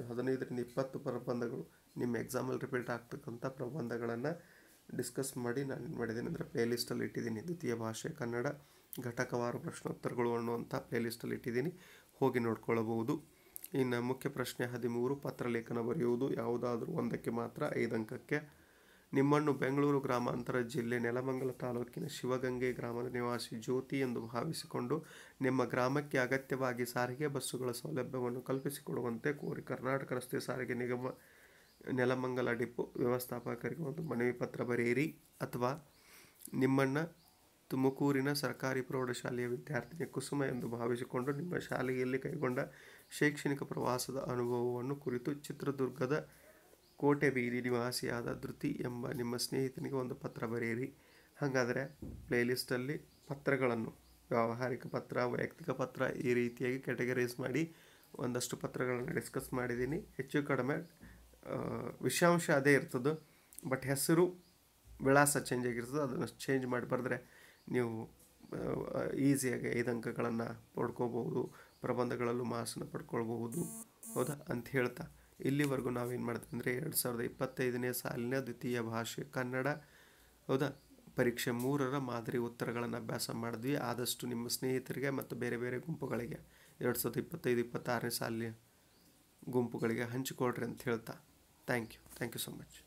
15-20 ಪ್ರಬಂಧಗಳು ನಿಮ್ಮ ಎಕ್ಸಾಮಲ್ಲಿ ರಿಪೀಟ್ ಆಗ್ತಕ್ಕಂಥ ಪ್ರಬಂಧಗಳನ್ನು ಡಿಸ್ಕಸ್ ಮಾಡಿ ನಾನು ಏನು ಮಾಡಿದ್ದೀನಿ ಅಂದರೆ ಪ್ಲೇಲಿಸ್ಟಲ್ಲಿ ಇಟ್ಟಿದ್ದೀನಿ. ದ್ವಿತೀಯ ಭಾಷೆ ಕನ್ನಡ ಘಟಕವಾರು ಪ್ರಶ್ನೋತ್ತರಗಳು ಅನ್ನುವಂಥ ಪ್ಲೇಲಿಸ್ಟಲ್ಲಿ ಇಟ್ಟಿದ್ದೀನಿ, ಹೋಗಿ ನೋಡ್ಕೊಳ್ಳಬಹುದು. ಇನ್ನು ಮುಖ್ಯ ಪ್ರಶ್ನೆ 13. ಪತ್ರಲೇಖನ ಬರೆಯುವುದು ಯಾವುದಾದ್ರೂ ಒಂದಕ್ಕೆ ಮಾತ್ರ 5 ಅಂಕಕ್ಕೆ. ನಿಮ್ಮನ್ನು ಬೆಂಗಳೂರು ಗ್ರಾಮಾಂತರ ಜಿಲ್ಲೆ ನೆಲಮಂಗಲ ತಾಲೂಕಿನ ಶಿವಗಂಗೆ ಗ್ರಾಮದ ನಿವಾಸಿ ಜ್ಯೋತಿ ಎಂದು ಭಾವಿಸಿಕೊಂಡು ನಿಮ್ಮ ಗ್ರಾಮಕ್ಕೆ ಅಗತ್ಯವಾಗಿ ಸಾರಿಗೆ ಬಸ್ಸುಗಳ ಸೌಲಭ್ಯವನ್ನು ಕಲ್ಪಿಸಿಕೊಡುವಂತೆ ಕೋರಿ ಕರ್ನಾಟಕ ರಸ್ತೆ ಸಾರಿಗೆ ನಿಗಮ ನೆಲಮಂಗಲ ಡಿಪೋ ವ್ಯವಸ್ಥಾಪಕರಿಗೆ ಒಂದು ಮನವಿ ಪತ್ರ ಬರೆಯಿರಿ. ಅಥವಾ ನಿಮ್ಮನ್ನು ತುಮಕೂರಿನ ಸರ್ಕಾರಿ ಪ್ರೌಢಶಾಲೆಯ ವಿದ್ಯಾರ್ಥಿನಿ ಕುಸುಮ ಎಂದು ಭಾವಿಸಿಕೊಂಡು ನಿಮ್ಮ ಶಾಲೆಯಲ್ಲಿ ಕೈಗೊಂಡ ಶೈಕ್ಷಣಿಕ ಪ್ರವಾಸದ ಅನುಭವವನ್ನು ಕುರಿತು ಚಿತ್ರದುರ್ಗದ ಕೋಟೆ ಬೀದಿ ನಿವಾಸಿಯಾದ ಧೃತಿ ಎಂಬ ನಿಮ್ಮ ಸ್ನೇಹಿತನಿಗೆ ಒಂದು ಪತ್ರ ಬರೆಯಿರಿ. ಹಾಗಾದರೆ ಪ್ಲೇಲಿಸ್ಟಲ್ಲಿ ಪತ್ರಗಳನ್ನು ವ್ಯಾವಹಾರಿಕ ಪತ್ರ, ವೈಯಕ್ತಿಕ ಪತ್ರ ಈ ರೀತಿಯಾಗಿ ಕ್ಯಾಟಗರೈಸ್ ಮಾಡಿ ಒಂದಷ್ಟು ಪತ್ರಗಳನ್ನು ಡಿಸ್ಕಸ್ ಮಾಡಿದ್ದೀನಿ. ಹೆಚ್ಚು ಕಡಿಮೆ ವಿಷಯಾಂಶ ಅದೇ ಇರ್ತದೆ, ಬಟ್ ಹೆಸರು ವಿಳಾಸ ಚೇಂಜ್ ಆಗಿರ್ತದೆ. ಅದನ್ನು ಚೇಂಜ್ ಮಾಡಿ ಬರೆದ್ರೆ ನೀವು ಈಸಿಯಾಗಿ 5 ಅಂಕಗಳನ್ನು ಪಡ್ಕೋಬಹುದು, ಪ್ರಬಂಧಗಳಲ್ಲೂ ಮಾರ್ಕ್ಸನ್ನು ಪಡ್ಕೊಳ್ಬಹುದು. ಹೌದಾ ಅಂತ ಹೇಳ್ತಾ ಇಲ್ಲಿವರೆಗೂ ನಾವೇನು ಮಾಡ್ತೀವಿ ಅಂದರೆ 2025ನೇ ಸಾಲಿನ ದ್ವಿತೀಯ ಭಾಷೆ ಕನ್ನಡ, ಹೌದಾ, ಪರೀಕ್ಷೆ 3ರ ಮಾದರಿ ಉತ್ತರಗಳನ್ನು ಅಭ್ಯಾಸ ಮಾಡಿದ್ವಿ. ಆದಷ್ಟು ನಿಮ್ಮ ಸ್ನೇಹಿತರಿಗೆ ಮತ್ತು ಬೇರೆ ಬೇರೆ ಗುಂಪುಗಳಿಗೆ 2025-26ನೇ ಸಾಲಿನ ಗುಂಪುಗಳಿಗೆ ಹಂಚಿಕೊಳ್ರಿ ಅಂತ ಹೇಳ್ತಾ ಥ್ಯಾಂಕ್ ಯು ಸೊ ಮಚ್.